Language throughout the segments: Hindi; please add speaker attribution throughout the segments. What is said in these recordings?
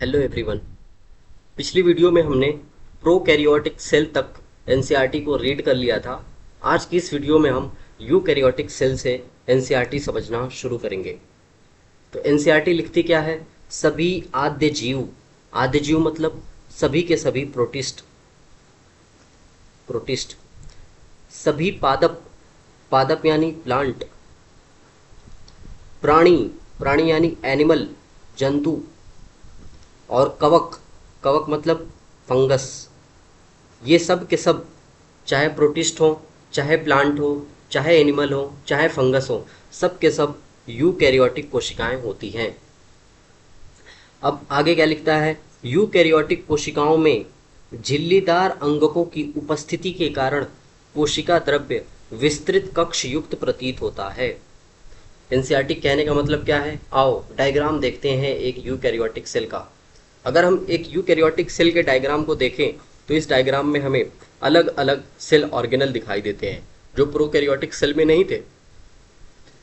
Speaker 1: Hello everyone. पिछली वीडियो में हमने प्रोकैरियोटिक सेल तक एनसीईआरटी को रीड कर लिया था। आज की इस वीडियो में हम यूकैरियोटिक सेल से एनसीईआरटी समझना शुरू करेंगे। तो एनसीईआरटी लिखती क्या है? सभी आद्य जीव, आद्य जीव मतलब सभी के सभी प्रोटिस्ट, प्रोटिस्ट सभी पादप, पादप यानी प्लांट, प्राणी, प्राणी यानी एनिमल, जंतु, और कवक, कवक मतलब फंगस, ये सब के सब चाहे प्रोटिस्ट हो, चाहे प्लांट हो, चाहे एनिमल हो, चाहे फंगस हो, सब के सब यूकैरियोटिक कोशिकाएं होती हैं। अब आगे क्या लिखता है? यूकैरियोटिक कोशिकाओं में झिल्लीदार अंगकों की उपस्थिति के कारण कोशिका द्रव्य विस्तृत कक्ष युक्त प्रतीत होता है। एनसीईआरटी कहने का मतलब क्या है? आओ डायग्राम देखते हैं एक यूकैरियोटिक सेल का। अगर हम एक यूकैरियोटिक सेल के डायग्राम को देखें तो इस डायग्राम में हमें अलग अलग सेल ऑर्गेनल दिखाई देते हैं जो प्रोकैरियोटिक सेल में नहीं थे।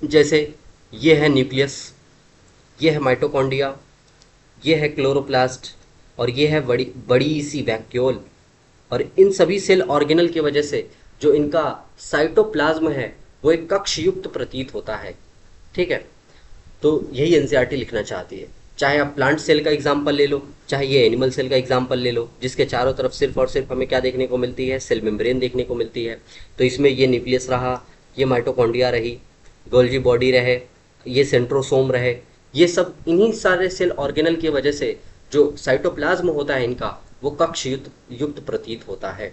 Speaker 1: जैसे ये है न्यूक्लियस, ये है माइटोकॉन्ड्रिया, ये है क्लोरोप्लास्ट, और ये है बड़ी बड़ी सी वैक्यूल। और इन सभी सेल ऑर्गेनल की वजह से जो इनका साइटोप्लाज्म है वो एक कक्ष युक्त प्रतीत होता है। ठीक है, तो यही एनसीईआरटी लिखना चाहती है। चाहे आप प्लांट सेल का एग्जाम्पल ले लो, चाहे ये एनिमल सेल का एग्जाम्पल ले लो, जिसके चारों तरफ सिर्फ और सिर्फ हमें क्या देखने को मिलती है? सेल मेम्ब्रेन देखने को मिलती है। तो इसमें ये न्यूक्लियस रहा, ये माइटोकॉन्ड्रिया रही, गोल्जी बॉडी रहे, ये सेंट्रोसोम रहे, ये सब इन्हीं सारे सेल ऑर्गेनल की वजह से जो साइटोप्लाज्म होता है इनका वो कक्ष युक्त युक्त प्रतीत होता है।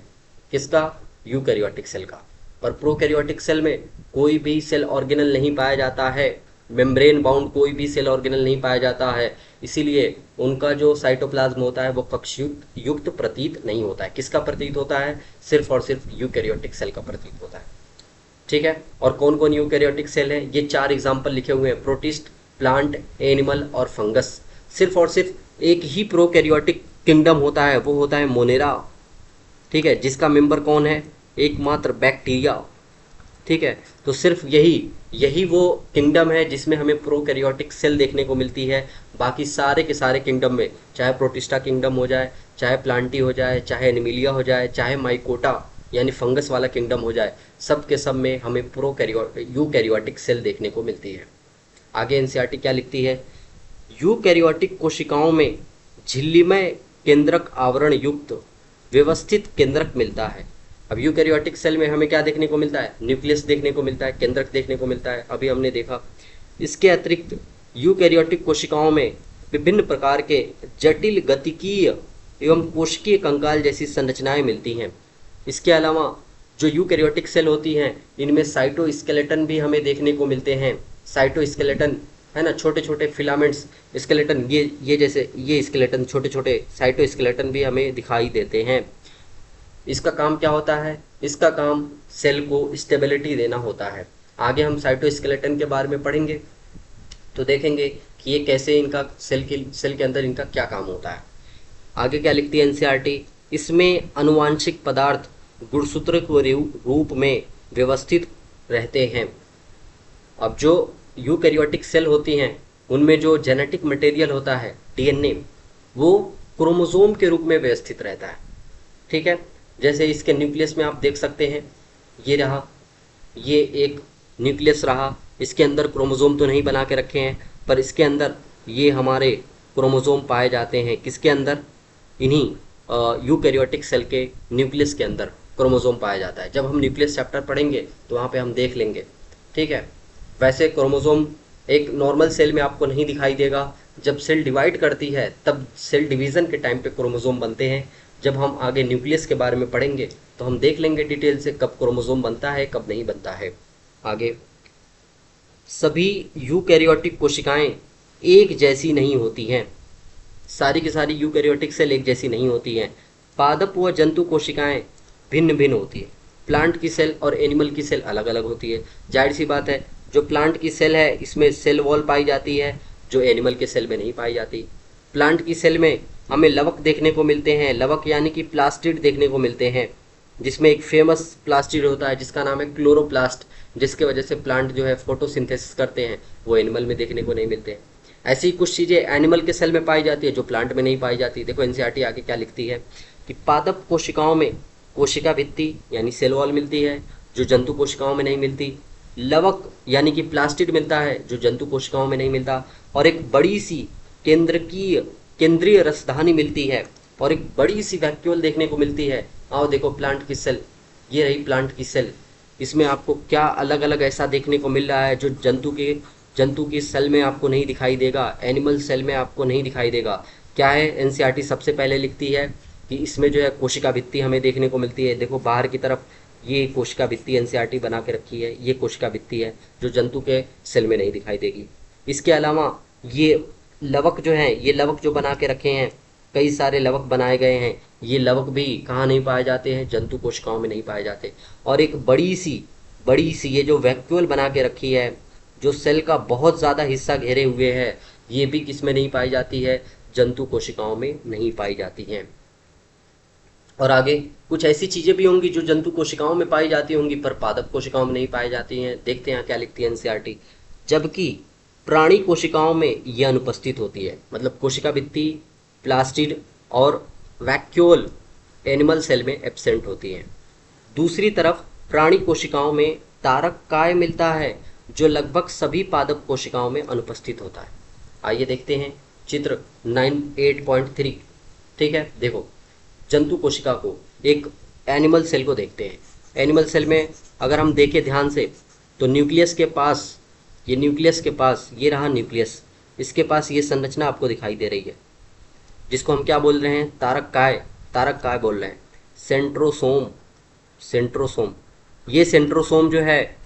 Speaker 1: किसका? यूकैरियोटिक सेल का। और प्रोकैरियोटिक सेल में कोई भी सेल ऑर्गेनल नहीं पाया जाता है, मेम्ब्रेन बाउंड कोई भी सेल ऑर्गेनल नहीं पाया जाता है, इसीलिए उनका जो साइटोप्लाज्म होता है वो कक्ष युक्त प्रतीत नहीं होता है। किसका प्रतीत होता है? सिर्फ और सिर्फ यूकैरियोटिक सेल का प्रतीत होता है। ठीक है, और कौन कौन यूकैरियोटिक सेल है? ये चार एग्जाम्पल लिखे हुए हैं, प्रोटिस्ट, प्लांट, एनिमल और फंगस। सिर्फ और सिर्फ एक ही प्रोकैरियोटिक किंगडम होता है, वो होता है मोनेरा। ठीक है, जिसका मेंबर कौन है? एकमात्र बैक्टीरिया। ठीक है, तो सिर्फ यही यही वो किंगडम है जिसमें हमें प्रोकैरियोटिक सेल देखने को मिलती है। बाकी सारे के सारे किंगडम में, चाहे प्रोटिस्टा किंगडम हो जाए, चाहे प्लांटी हो जाए, चाहे एनिमिलिया हो जाए, चाहे माइकोटा यानी फंगस वाला किंगडम हो जाए, सब के सब में हमें यूकैरियोटिक सेल देखने को मिलती है। आगे एनसीईआरटी क्या लिखती है? यूकैरियोटिक कोशिकाओं में झिल्लीमय केंद्रक आवरण युक्त व्यवस्थित केंद्रक मिलता है। अब यूकैरियोटिक सेल में हमें क्या देखने को मिलता है? न्यूक्लियस देखने को मिलता है, केंद्रक देखने को मिलता है, अभी हमने देखा। इसके अतिरिक्त यूकैरियोटिक कोशिकाओं में विभिन्न प्रकार के जटिल गतिकीय एवं कोशिकीय कंकाल जैसी संरचनाएं मिलती हैं। इसके अलावा जो यूकैरियोटिक सेल होती हैं इनमें साइटोस्केलेटन भी हमें देखने को मिलते हैं। साइटोस्केलेटन है ना, छोटे छोटे फिलामेंट्स स्केलेटन, ये जैसे ये स्केलेटन, छोटे छोटे साइटोस्केलेटन भी हमें दिखाई देते हैं। इसका काम क्या होता है? इसका काम सेल को स्टेबिलिटी देना होता है। आगे हम साइटोस्केलेटन के बारे में पढ़ेंगे तो देखेंगे कि ये कैसे इनका सेल के अंदर इनका क्या काम होता है। आगे क्या लिखती है एनसीईआरटी? इसमें अनुवांशिक पदार्थ गुणसूत्र के रूप में व्यवस्थित रहते हैं। अब जो यूकैरियोटिक सेल होती हैं उनमें जो जेनेटिक मटेरियल होता है, डीएनए, वो क्रोमोसोम के रूप में व्यवस्थित रहता है। ठीक है, जैसे इसके न्यूक्लियस में आप देख सकते हैं, ये रहा, ये एक न्यूक्लियस रहा, इसके अंदर क्रोमोसोम तो नहीं बना के रखे हैं पर इसके अंदर ये हमारे क्रोमोसोम पाए जाते हैं। किसके अंदर? इन्हीं यूकैरियोटिक सेल के न्यूक्लियस के अंदर क्रोमोसोम पाया जाता है। जब हम न्यूक्लियस चैप्टर पढ़ेंगे तो वहाँ पे हम देख लेंगे। ठीक है, वैसे क्रोमोसोम एक नॉर्मल सेल में आपको नहीं दिखाई देगा। जब सेल डिवाइड करती है तब सेल डिवीज़न के टाइम पे क्रोमोसोम बनते हैं। जब हम आगे न्यूक्लियस के बारे में पढ़ेंगे तो हम देख लेंगे डिटेल से कब क्रोमोसोम बनता है, कब नहीं बनता है। आगे, सभी यूकैरियोटिक कोशिकाएं एक जैसी नहीं होती हैं। सारी की सारी यूकैरियोटिक सेल एक जैसी नहीं होती हैं। पादप व जंतु कोशिकाएं भिन्न भिन्न होती है। प्लांट की सेल और एनिमल की सेल अलग अलग होती है। जाहिर सी बात है, जो प्लांट की सेल है इसमें सेल वॉल पाई जाती है जो एनिमल के सेल में नहीं पाई जाती। प्लांट की सेल में हमें लवक देखने को मिलते हैं, लवक यानी कि प्लास्टिड देखने को मिलते हैं, जिसमें एक फेमस प्लास्टिड होता है जिसका नाम है क्लोरोप्लास्ट, जिसके वजह से प्लांट जो है फोटोसिंथेसिस करते हैं, वो एनिमल में देखने को नहीं मिलते हैं। ऐसी ही कुछ चीज़ें एनिमल के सेल में पाई जाती है जो प्लांट में नहीं पाई जाती। देखो एनसीईआरटी आगे क्या लिखती है कि पादप कोशिकाओं में कोशिका भित्ति यानी सेल वॉल मिलती है जो जंतु कोशिकाओं में नहीं मिलती। लवक यानी कि प्लास्टिड मिलता है जो जंतु कोशिकाओं में नहीं मिलता। और एक बड़ी सी केंद्रीय रसधानी मिलती है और एक बड़ी सी वैक्यूल देखने को मिलती है। आओ देखो प्लांट की सेल, ये रही प्लांट की सेल। इसमें आपको क्या अलग अलग ऐसा देखने को मिल रहा है जो जंतु की सेल में आपको नहीं दिखाई देगा, एनिमल सेल में आपको नहीं दिखाई देगा। क्या है, एनसीईआरटी सबसे पहले लिखती है कि इसमें जो है कोशिका भित्ति हमें देखने को मिलती है। देखो बाहर की तरफ ये कोशिका भित्ति एनसीईआरटी बना के रखी है, ये कोशिका भित्ति है जो जंतु के सेल में नहीं दिखाई देगी। इसके अलावा ये लवक जो हैं, ये लवक जो बना के रखे हैं, कई सारे लवक बनाए गए हैं, ये लवक भी कहाँ नहीं पाए जाते हैं, जंतु कोशिकाओं में नहीं पाए जाते। और एक बड़ी सी ये जो वैक्यूल बना के रखी है जो सेल का बहुत ज़्यादा हिस्सा घेरे हुए है, ये भी किस में नहीं पाई जाती है, जंतु कोशिकाओं में नहीं पाई जाती हैं। और आगे कुछ ऐसी चीज़ें भी होंगी जो जंतु कोशिकाओं में पाई जाती होंगी पर पादप कोशिकाओं में नहीं पाई जाती हैं। देखते हैं क्या लिखती है एनसीईआरटी। जबकि प्राणी कोशिकाओं में यह अनुपस्थित होती है, मतलब कोशिका भित्ति, प्लास्टिड और वैक्यूल एनिमल सेल में एब्सेंट होती हैं। दूसरी तरफ प्राणी कोशिकाओं में तारक काय मिलता है जो लगभग सभी पादप कोशिकाओं में अनुपस्थित होता है। आइए देखते हैं चित्र 9.8.3। ठीक है, देखो जंतु कोशिका को, एक एनिमल सेल को देखते हैं। एनिमल सेल में अगर हम देखें ध्यान से तो न्यूक्लियस के पास, ये रहा न्यूक्लियस, इसके पास ये संरचना आपको दिखाई दे रही है जिसको हम क्या बोल रहे हैं, तारक काय बोल रहे हैं। सेंट्रोसोम, ये सेंट्रोसोम जो है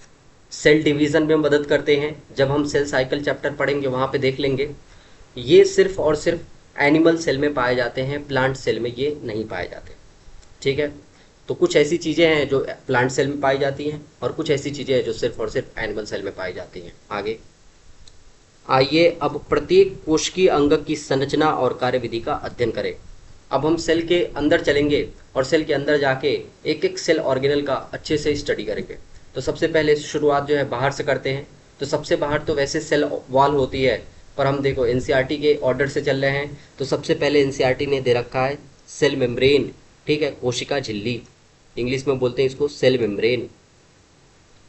Speaker 1: सेल डिवीज़न में मदद करते हैं। जब हम सेल साइकिल चैप्टर पढ़ेंगे वहाँ पे देख लेंगे। ये सिर्फ और सिर्फ एनिमल सेल में पाए जाते हैं, प्लांट सेल में ये नहीं पाए जाते। ठीक है, तो कुछ ऐसी चीज़ें हैं जो प्लांट सेल में पाई जाती हैं और कुछ ऐसी चीज़ें हैं जो सिर्फ और सिर्फ एनिमल सेल में पाई जाती हैं। आगे आइए अब प्रत्येक कोशिकीय अंग की संरचना और कार्यविधि का अध्ययन करें। अब हम सेल के अंदर चलेंगे और सेल के अंदर जाके एक एक सेल ऑर्गेनल का अच्छे से स्टडी करेंगे। तो सबसे पहले शुरुआत जो है बाहर से करते हैं। तो सबसे बाहर तो वैसे सेल वॉल होती है, पर हम देखो एनसीईआरटी के ऑर्डर से चल रहे हैं। तो सबसे पहले एनसीईआरटी ने दे रखा है सेल मेम्ब्रेन। ठीक है, कोशिका झिल्ली, इंग्लिश में बोलते हैं इसको सेल मेम्ब्रेन।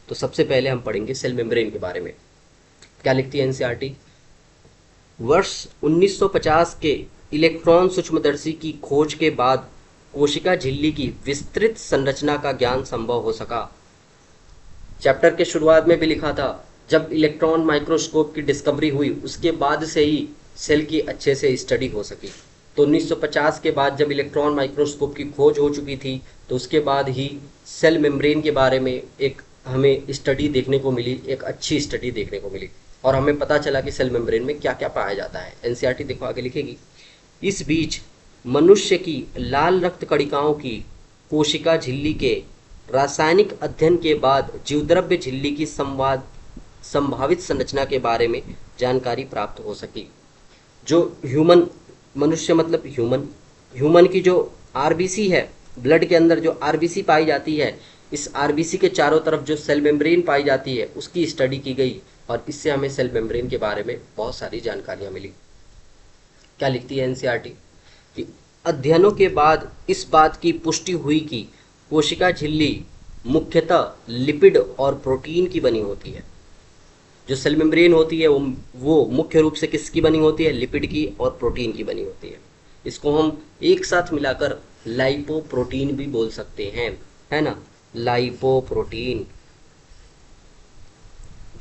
Speaker 1: तो सबसे पहले हम पढ़ेंगे सेल मेम्ब्रेन के बारे में। क्या लिखती है एनसीईआरटी, वर्ष 1950 के इलेक्ट्रॉन सूक्ष्मदर्शी की खोज के बाद कोशिका झिल्ली की विस्तृत संरचना का ज्ञान संभव हो सका। चैप्टर के शुरुआत में भी लिखा था जब इलेक्ट्रॉन माइक्रोस्कोप की डिस्कवरी हुई उसके बाद से ही सेल की अच्छे से स्टडी हो सकी। तो 1950 के बाद जब इलेक्ट्रॉन माइक्रोस्कोप की खोज हो चुकी थी तो उसके बाद ही सेल मेम्ब्रेन के बारे में एक हमें स्टडी देखने को मिली, एक अच्छी स्टडी देखने को मिली और हमें पता चला कि सेल मेम्ब्रेन में क्या क्या पाया जाता है। एनसीईआरटी देखो आगे लिखेगी, इस बीच मनुष्य की लाल रक्त कणिकाओं की कोशिका झिल्ली के रासायनिक अध्ययन के बाद जीवद्रव्य झिल्ली की संभावित संरचना के बारे में जानकारी प्राप्त हो सकी। जो मनुष्य मतलब ह्यूमन की जो आरबीसी है, ब्लड के अंदर जो आरबीसी पाई जाती है, इस आरबीसी के चारों तरफ जो सेल मेम्ब्रेन पाई जाती है उसकी स्टडी की गई और इससे हमें सेल मेम्ब्रेन के बारे में बहुत सारी जानकारियाँ मिली। क्या लिखती है एनसीईआरटी कि अध्ययनों के बाद इस बात की पुष्टि हुई कि कोशिका झिल्ली मुख्यतः लिपिड और प्रोटीन की बनी होती है। जो सेल मेम्ब्रेन होती है वो मुख्य रूप से किसकी बनी होती है, लिपिड की और प्रोटीन की बनी होती है। इसको हम एक साथ मिलाकर लाइपोप्रोटीन भी बोल सकते हैं, है ना, लाइपोप्रोटीन,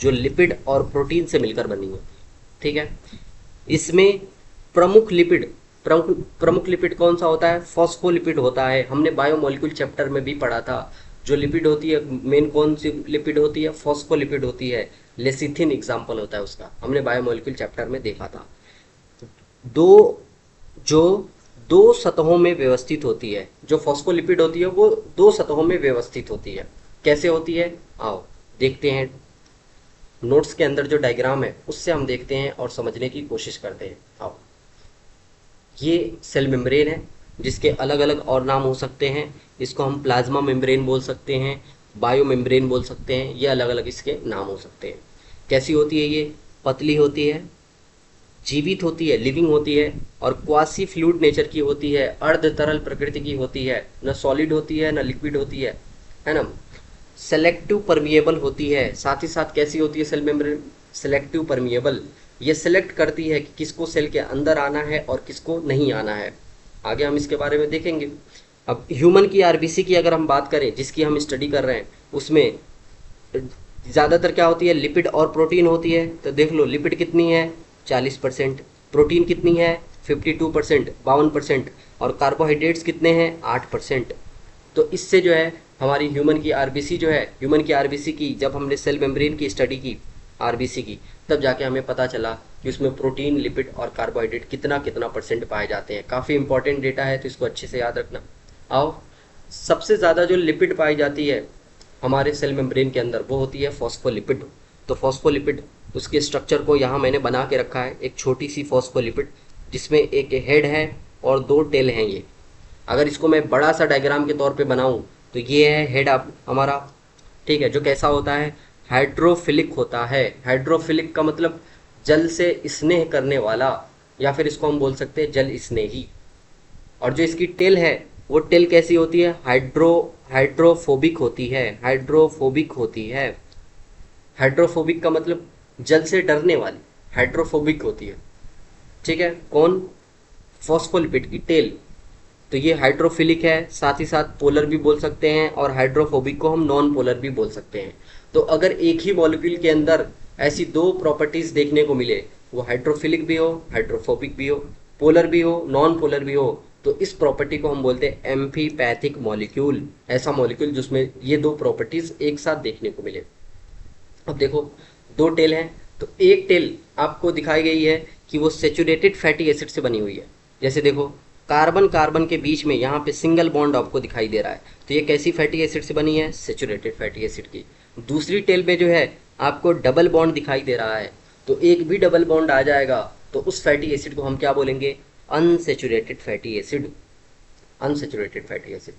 Speaker 1: जो लिपिड और प्रोटीन से मिलकर बनी होती है। ठीक है, इसमें प्रमुख लिपिड कौन सा होता है, फॉस्फोलिपिड होता है। हमने बायोमोलिक्यूल चैप्टर में भी पढ़ा था। जो लिपिड होती है मेन कौन सी लिपिड होती है, फॉस्फोलिपिड होती है। लेसिथिन एग्जाम्पल होता है उसका, हमने बायोमोलिक्यूल चैप्टर में देखा था। दो सतहों में व्यवस्थित होती है। जो फॉस्फोलिपिड होती है वो दो सतहों में व्यवस्थित होती है। कैसे होती है, आओ देखते हैं। नोट्स के अंदर जो डायग्राम है उससे हम देखते हैं और समझने की कोशिश करते हैं। आओ, ये सेल मेम्ब्रेन है जिसके अलग अलग और नाम हो सकते हैं। इसको हम प्लाज्मा मेम्ब्रेन बोल सकते हैं, बायो मेम्ब्रेन बोल सकते हैं, ये अलग अलग इसके नाम हो सकते हैं। कैसी होती है, ये पतली होती है, जीवित होती है, लिविंग होती है, और क्वासी फ्लूइड नेचर की होती है, अर्ध तरल प्रकृति की होती है, न सॉलिड होती है न लिक्विड होती है ना। सेलेक्टिव परमिएबल होती है, साथ ही साथ कैसी होती है सेल मेम्ब्रेन, सेलेक्टिव परमिएबल, ये सेलेक्ट करती है कि किसको सेल के अंदर आना है और किसको नहीं आना है। आगे हम इसके बारे में देखेंगे। अब ह्यूमन की आरबीसी की अगर हम बात करें, जिसकी हम स्टडी कर रहे हैं, उसमें ज़्यादातर क्या होती है, लिपिड और प्रोटीन होती है। तो देख लो लिपिड कितनी है 40%, प्रोटीन कितनी है 52%, 52%, और कार्बोहाइड्रेट्स कितने हैं 8%। तो इससे जो है हमारी ह्यूमन की आरबीसी जो है, ह्यूमन की आरबीसी की जब हमने सेल मेम्ब्रेन की स्टडी की आरबीसी की, तब जाके हमें पता चला कि उसमें प्रोटीन, लिपिड और कार्बोहाइड्रेट कितना कितना परसेंट पाए जाते हैं। काफ़ी इंपॉर्टेंट डेटा है, तो इसको अच्छे से याद रखना। आओ, सबसे ज़्यादा जो लिपिड पाई जाती है हमारे सेल मेम्ब्रेन के अंदर, वो होती है फॉस्फोलिपिड। तो फॉस्फोलिपिड, उसके स्ट्रक्चर को यहाँ मैंने बना के रखा है, एक छोटी सी फॉस्फोलिपिड जिसमें एक हेड है और 2 टेल हैं। ये अगर इसको मैं बड़ा सा डायग्राम के तौर पे बनाऊं, तो ये है हेड आप हमारा, ठीक है, जो कैसा होता है, हाइड्रोफिलिक होता है। हाइड्रोफिलिक का मतलब जल से स्नेह करने वाला, या फिर इसको हम बोल सकते हैं जल स्नेही। और जो इसकी टेल है, वो टेल कैसी होती है, हाइड्रोफोबिक होती है, हाइड्रोफोबिक होती है। हाइड्रोफोबिक का मतलब जल से डरने वाली, हाइड्रोफोबिक होती है, ठीक है। कौन, फॉस्फोलिपिड की टेल। तो ये हाइड्रोफिलिक है, साथ ही साथ पोलर भी बोल सकते हैं, और हाइड्रोफोबिक को हम नॉन पोलर भी बोल सकते हैं। तो अगर एक ही मॉलिक्यूल के अंदर ऐसी 2 प्रॉपर्टीज देखने को मिले, वो हाइड्रोफिलिक भी हो, हाइड्रोफोबिक भी हो, पोलर भी हो, नॉन पोलर भी हो, तो इस प्रॉपर्टी को हम बोलते हैं एम्फीपैथिक मॉलिक्यूल। ऐसा मॉलिक्यूल जिसमें ये 2 प्रॉपर्टीज एक साथ देखने को मिले। अब देखो 2 टेल हैं, तो एक टेल आपको दिखाई गई है कि वो सेचुरेटेड फैटी एसिड से बनी हुई है। जैसे देखो कार्बन कार्बन के बीच में यहाँ पे सिंगल बॉन्ड आपको दिखाई दे रहा है, तो ये कैसी फैटी एसिड से बनी है, सेचुरेटेड फैटी एसिड की। दूसरी टेल में जो है आपको डबल बॉन्ड दिखाई दे रहा है, तो एक भी डबल बॉन्ड आ जाएगा तो उस फैटी एसिड को हम क्या बोलेंगे, unsaturated fatty acid, unsaturated fatty acid.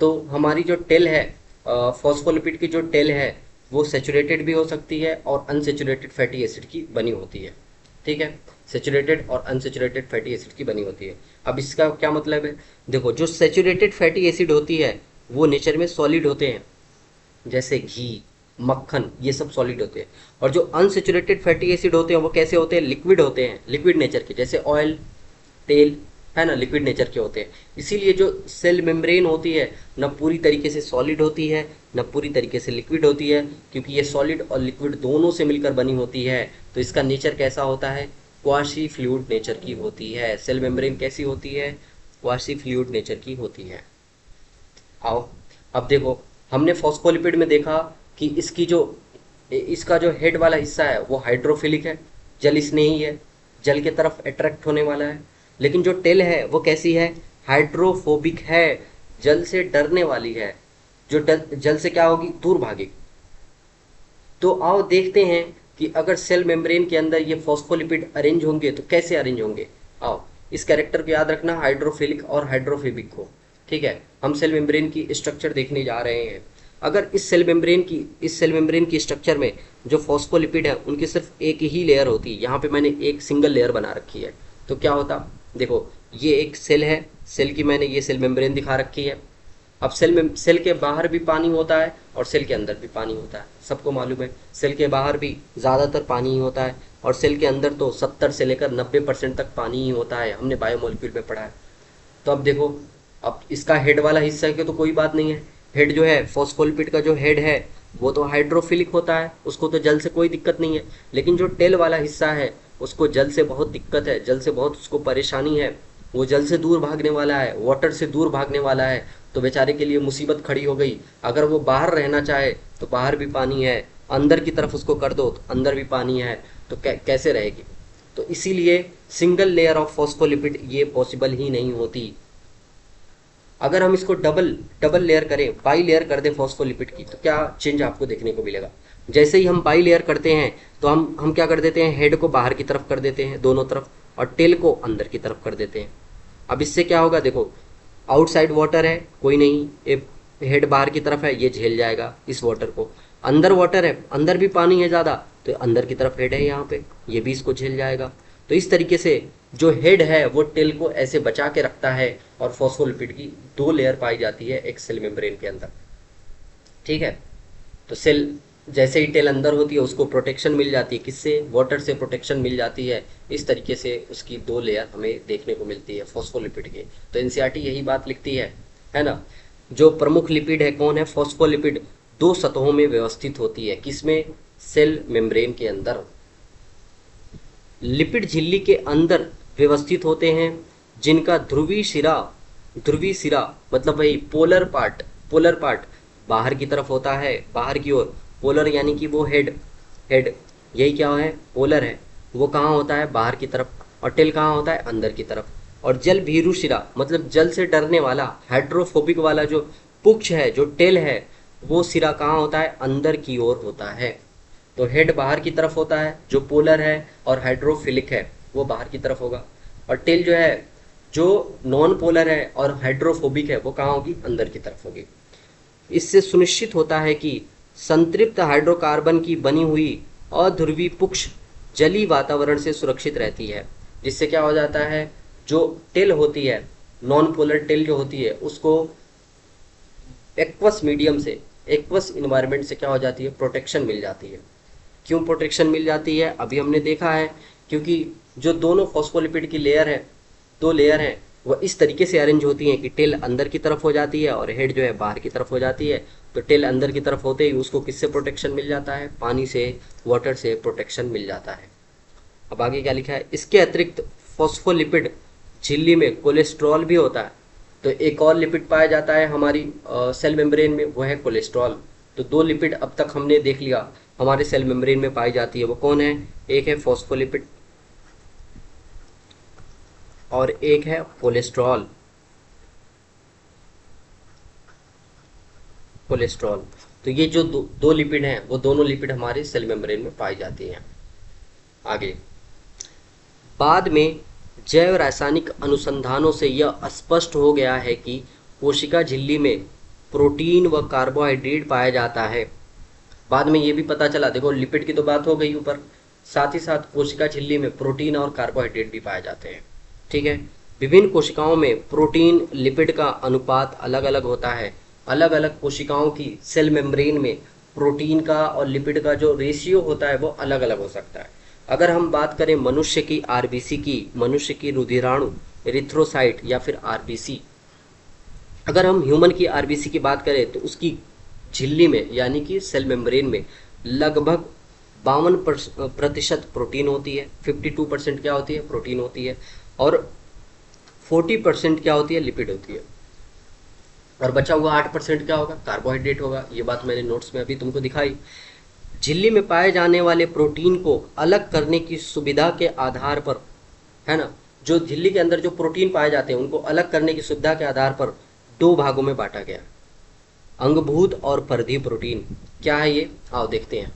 Speaker 1: तो हमारी जो टेल है, फॉस्फोलिपिड की जो टेल है, वो सेचुरेटेड भी हो सकती है और अनसेचुरेटेड फैटी एसिड की बनी होती है, ठीक है। सेचुरेटेड और अनसेचुरेटेड फैटी एसिड की बनी होती है। अब इसका क्या मतलब है, देखो जो सेचुरेटेड फैटी एसिड होती है वो नेचर में सॉलिड होते हैं, जैसे घी, मक्खन, ये सब सॉलिड होते हैं। और जो अनसेचुरेटेड फैटी एसिड होते हैं वो कैसे होते हैं, लिक्विड होते हैं, लिक्विड नेचर के, जैसे ऑयल, तेल, है ना, लिक्विड नेचर के होते हैं। इसीलिए जो सेल मेम्ब्रेन होती है न पूरी तरीके से सॉलिड होती है न पूरी तरीके से लिक्विड होती है, क्योंकि ये सॉलिड और लिक्विड दोनों से मिलकर बनी होती है। तो इसका नेचर कैसा होता है, क्वासी फ्लूइड नेचर की होती है। सेल मेम्ब्रेन कैसी होती है, क्वासी फ्लूइड नेचर की होती है। आओ अब देखो, हमने फॉस्फोलिपिड में देखा कि इसका जो हेड वाला हिस्सा है वो हाइड्रोफिलिक है, जल स्नेही है, जल के तरफ अट्रैक्ट होने वाला है। लेकिन जो टेल है वो कैसी है, हाइड्रोफोबिक है, जल से डरने वाली है, जो जल से क्या होगी, दूर भागेगी। तो आओ देखते हैं कि अगर सेल मेम्ब्रेन के अंदर ये फॉस्फोलिपिड अरेंज होंगे तो कैसे अरेंज होंगे। आओ इस कैरेक्टर को याद रखना, हाइड्रोफिलिक और हाइड्रोफोबिक को, ठीक है। हम सेल मेम्ब्रेन की स्ट्रक्चर देखने जा रहे हैं। अगर इस सेल मेम्ब्रेन की स्ट्रक्चर में जो फॉस्फोलिपिड है उनकी सिर्फ एक ही लेयर होती है, यहाँ पे मैंने एक सिंगल लेयर बना रखी है, तो क्या होता, देखो ये एक सेल है, सेल की मैंने ये सेल मेम्ब्रेन दिखा रखी है। अब सेल के बाहर भी पानी होता है और सेल के अंदर भी पानी होता है, सबको मालूम है। सेल के बाहर भी ज़्यादातर पानी ही होता है और सेल के अंदर तो 70 से लेकर 90% तक पानी ही होता है, हमने बायोमोलिक्यूल में पढ़ा है। तो अब देखो, अब इसका हेड वाला हिस्सा के तो कोई बात नहीं है। हेड जो है, फॉस्फोलिपिड का जो हेड है वो तो हाइड्रोफिलिक होता है, उसको तो जल से कोई दिक्कत नहीं है। लेकिन जो टेल वाला हिस्सा है उसको जल से बहुत दिक्कत है, जल से बहुत उसको परेशानी है, वो जल से दूर भागने वाला है, वाटर से दूर भागने वाला है। तो बेचारे के लिए मुसीबत खड़ी हो गई। अगर वो बाहर रहना चाहे तो बाहर भी पानी है, अंदर की तरफ उसको कर दो तो अंदर भी पानी है, तो कैसे रहेगी। तो इसीलिए सिंगल लेयर ऑफ फॉस्फोलिपिड ये पॉसिबल ही नहीं होती। अगर हम इसको डबल लेयर करें, बाई लेयर कर दें फॉस्फोलिपिड की, तो क्या चेंज आपको देखने को मिलेगा। जैसे ही हम बाई लेयर करते हैं तो हम क्या कर देते हैं, हेड को बाहर की तरफ कर देते हैं दोनों तरफ, और टेल को अंदर की तरफ कर देते हैं। अब इससे क्या होगा, देखो आउटसाइड वाटर है, कोई नहीं, हेड बाहर की तरफ है, ये झेल जाएगा इस वाटर को। अंदर वाटर है, अंदर भी पानी है ज़्यादा, तो अंदर की तरफ हेड है यहाँ पे, ये भी इसको झेल जाएगा। तो तो इस तरीके से जो हेड है वो टेल को ऐसे बचा के रखता है, और फॉस्फोलिपिड की 2 लेयर पाई जाती है एक सेल मेम्ब्रेन के अंदर। ठीक है, तो सेल जैसे ही टेल अंदर होती है उसको प्रोटेक्शन मिल जाती है, किससे? वाटर से प्रोटेक्शन मिल जाती है। इस तरीके से उसकी 2 लेयर हमें देखने को मिलती है फॉस्फोलिपिड की। तो एनसीईआरटी यही बात लिखती है ना। जो प्रमुख लिपिड है कौन है? फॉस्फोलिपिड 2 सतहों में व्यवस्थित होती है, किसमें? सेल मेम्ब्रेन के अंदर। लिपिड झिल्ली के अंदर व्यवस्थित होते हैं, जिनका ध्रुवीय सिरा मतलब वही पोलर पार्ट बाहर की तरफ होता है, बाहर की ओर। पोलर यानी कि वो हेड यही क्या है? पोलर है। वो कहाँ होता है? बाहर की तरफ। और टेल कहाँ होता है? अंदर की तरफ। और जल भीरु शिरा मतलब जल से डरने वाला, हाइड्रोफोबिक वाला जो पुच्छ है, जो टेल है, वो सिरा कहाँ होता है? अंदर की ओर होता है। तो हेड बाहर की तरफ होता है जो पोलर है, और हाइड्रोफिलिक है वो बाहर की तरफ होगा। और टेल जो है, जो नॉन पोलर है और हाइड्रोफोबिक है, वो कहाँ होगी? अंदर की तरफ होगी। इससे सुनिश्चित होता है कि संतृप्त हाइड्रोकार्बन की बनी हुई अध्रुवीय पुच्छ जलीय वातावरण से सुरक्षित रहती है, जिससे क्या हो जाता है? जो टेल होती है, नॉन पोलर टेल जो होती है, उसको एक्वस मीडियम से, एक्वस इन्वायरमेंट से क्या हो जाती है? प्रोटेक्शन मिल जाती है। क्यों प्रोटेक्शन मिल जाती है? अभी हमने देखा है, क्योंकि जो दोनों फॉस्फोलिपिड की लेयर है, 2 लेयर हैं, वो इस तरीके से अरेंज होती हैं कि टेल अंदर की तरफ हो जाती है और हेड जो है बाहर की तरफ हो जाती है। तो टेल अंदर की तरफ होते ही उसको किससे प्रोटेक्शन मिल जाता है? पानी से, वाटर से प्रोटेक्शन मिल जाता है। अब आगे क्या लिखा है? इसके अतिरिक्त फॉस्फोलिपिड झिल्ली में कोलेस्ट्रॉल भी होता है। तो एक और लिपिड पाया जाता है हमारी सेल मेम्ब्रेन में, वो है कोलेस्ट्रॉल। तो 2 लिपिड अब तक हमने देख लिया हमारे सेल मेम्ब्रेन में पाई जाती है। वो कौन है? एक है फॉस्फोलिपिड और एक है कोलेस्ट्रॉल। तो ये जो दो लिपिड हैं, वो दोनों लिपिड हमारे सेल मेम्ब्रेन में पाई जाती हैं। आगे बाद में जैव रासायनिक अनुसंधानों से यह स्पष्ट हो गया है कि कोशिका झिल्ली में प्रोटीन व कार्बोहाइड्रेट पाया जाता है। बाद में ये भी पता चला, देखो लिपिड की तो बात हो गई ऊपर, साथ ही साथ कोशिका झिल्ली में प्रोटीन और कार्बोहाइड्रेट भी पाए जाते हैं। ठीक है, विभिन्न कोशिकाओं में प्रोटीन लिपिड का अनुपात अलग अलग होता है। अलग अलग कोशिकाओं की सेल मेम्ब्रेन में प्रोटीन का और लिपिड का जो रेशियो होता है वो अलग अलग हो सकता है। अगर हम बात करें मनुष्य की आरबीसी की, मनुष्य की रुधिराणु एरिथ्रोसाइट या फिर आरबीसी, अगर हम ह्यूमन की आरबीसी की बात करें तो उसकी झिल्ली में यानी कि सेल मेम्ब्रेन में लगभग 52% प्रोटीन होती है, 52% क्या होती है? प्रोटीन होती है, और 40% क्या होती है? लिपिड होती है, और बचा हुआ 8% क्या होगा? कार्बोहाइड्रेट होगा। ये बात मैंने नोट्स में अभी तुमको दिखाई। झिल्ली में पाए जाने वाले प्रोटीन को अलग करने की सुविधा के आधार पर, है ना, जो झिल्ली के अंदर जो प्रोटीन पाए जाते हैं उनको अलग करने की सुविधा के आधार पर 2 भागों में बांटा गया, अंगभूत और परिधीय प्रोटीन। क्या है ये? आओ देखते हैं।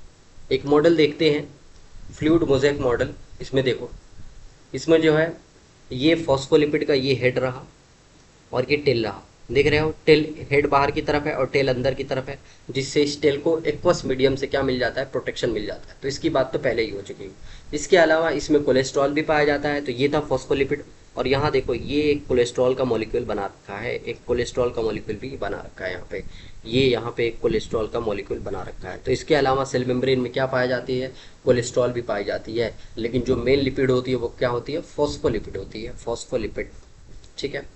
Speaker 1: एक मॉडल देखते हैं, फ्लूइड मोज़ेक मॉडल। इसमें देखो, इसमें जो है ये फॉस्फोलिपिड का ये हेड रहा और ये टेल रहा। देख रहे हो, टेल हेड बाहर की तरफ है और टेल अंदर की तरफ है, जिससे इस टेल को एक्वस मीडियम से क्या मिल जाता है? प्रोटेक्शन मिल जाता है। तो इसकी बात तो पहले ही हो चुकी है। इसके अलावा इसमें कोलेस्ट्रॉल भी पाया जाता है। तो ये था फॉस्फोलिपिड, और यहाँ देखो ये एक कोलेस्ट्रॉल का मॉलिक्यूल बना रखा है, एक कोलेस्ट्रॉल का मॉलिक्यूल भी बना रखा है यहाँ पे, ये यहाँ पे एक कोलेस्ट्रॉल का मॉलिक्यूल बना रखा है। तो इसके अलावा सेल मेम्ब्रेन में क्या पाया जाती है? कोलेस्ट्रॉल भी पाई जाती है, लेकिन जो मेन लिपिड होती है वो क्या होती है? फॉस्फोलिपिड होती है, फॉस्फोलिपिड। ठीक है,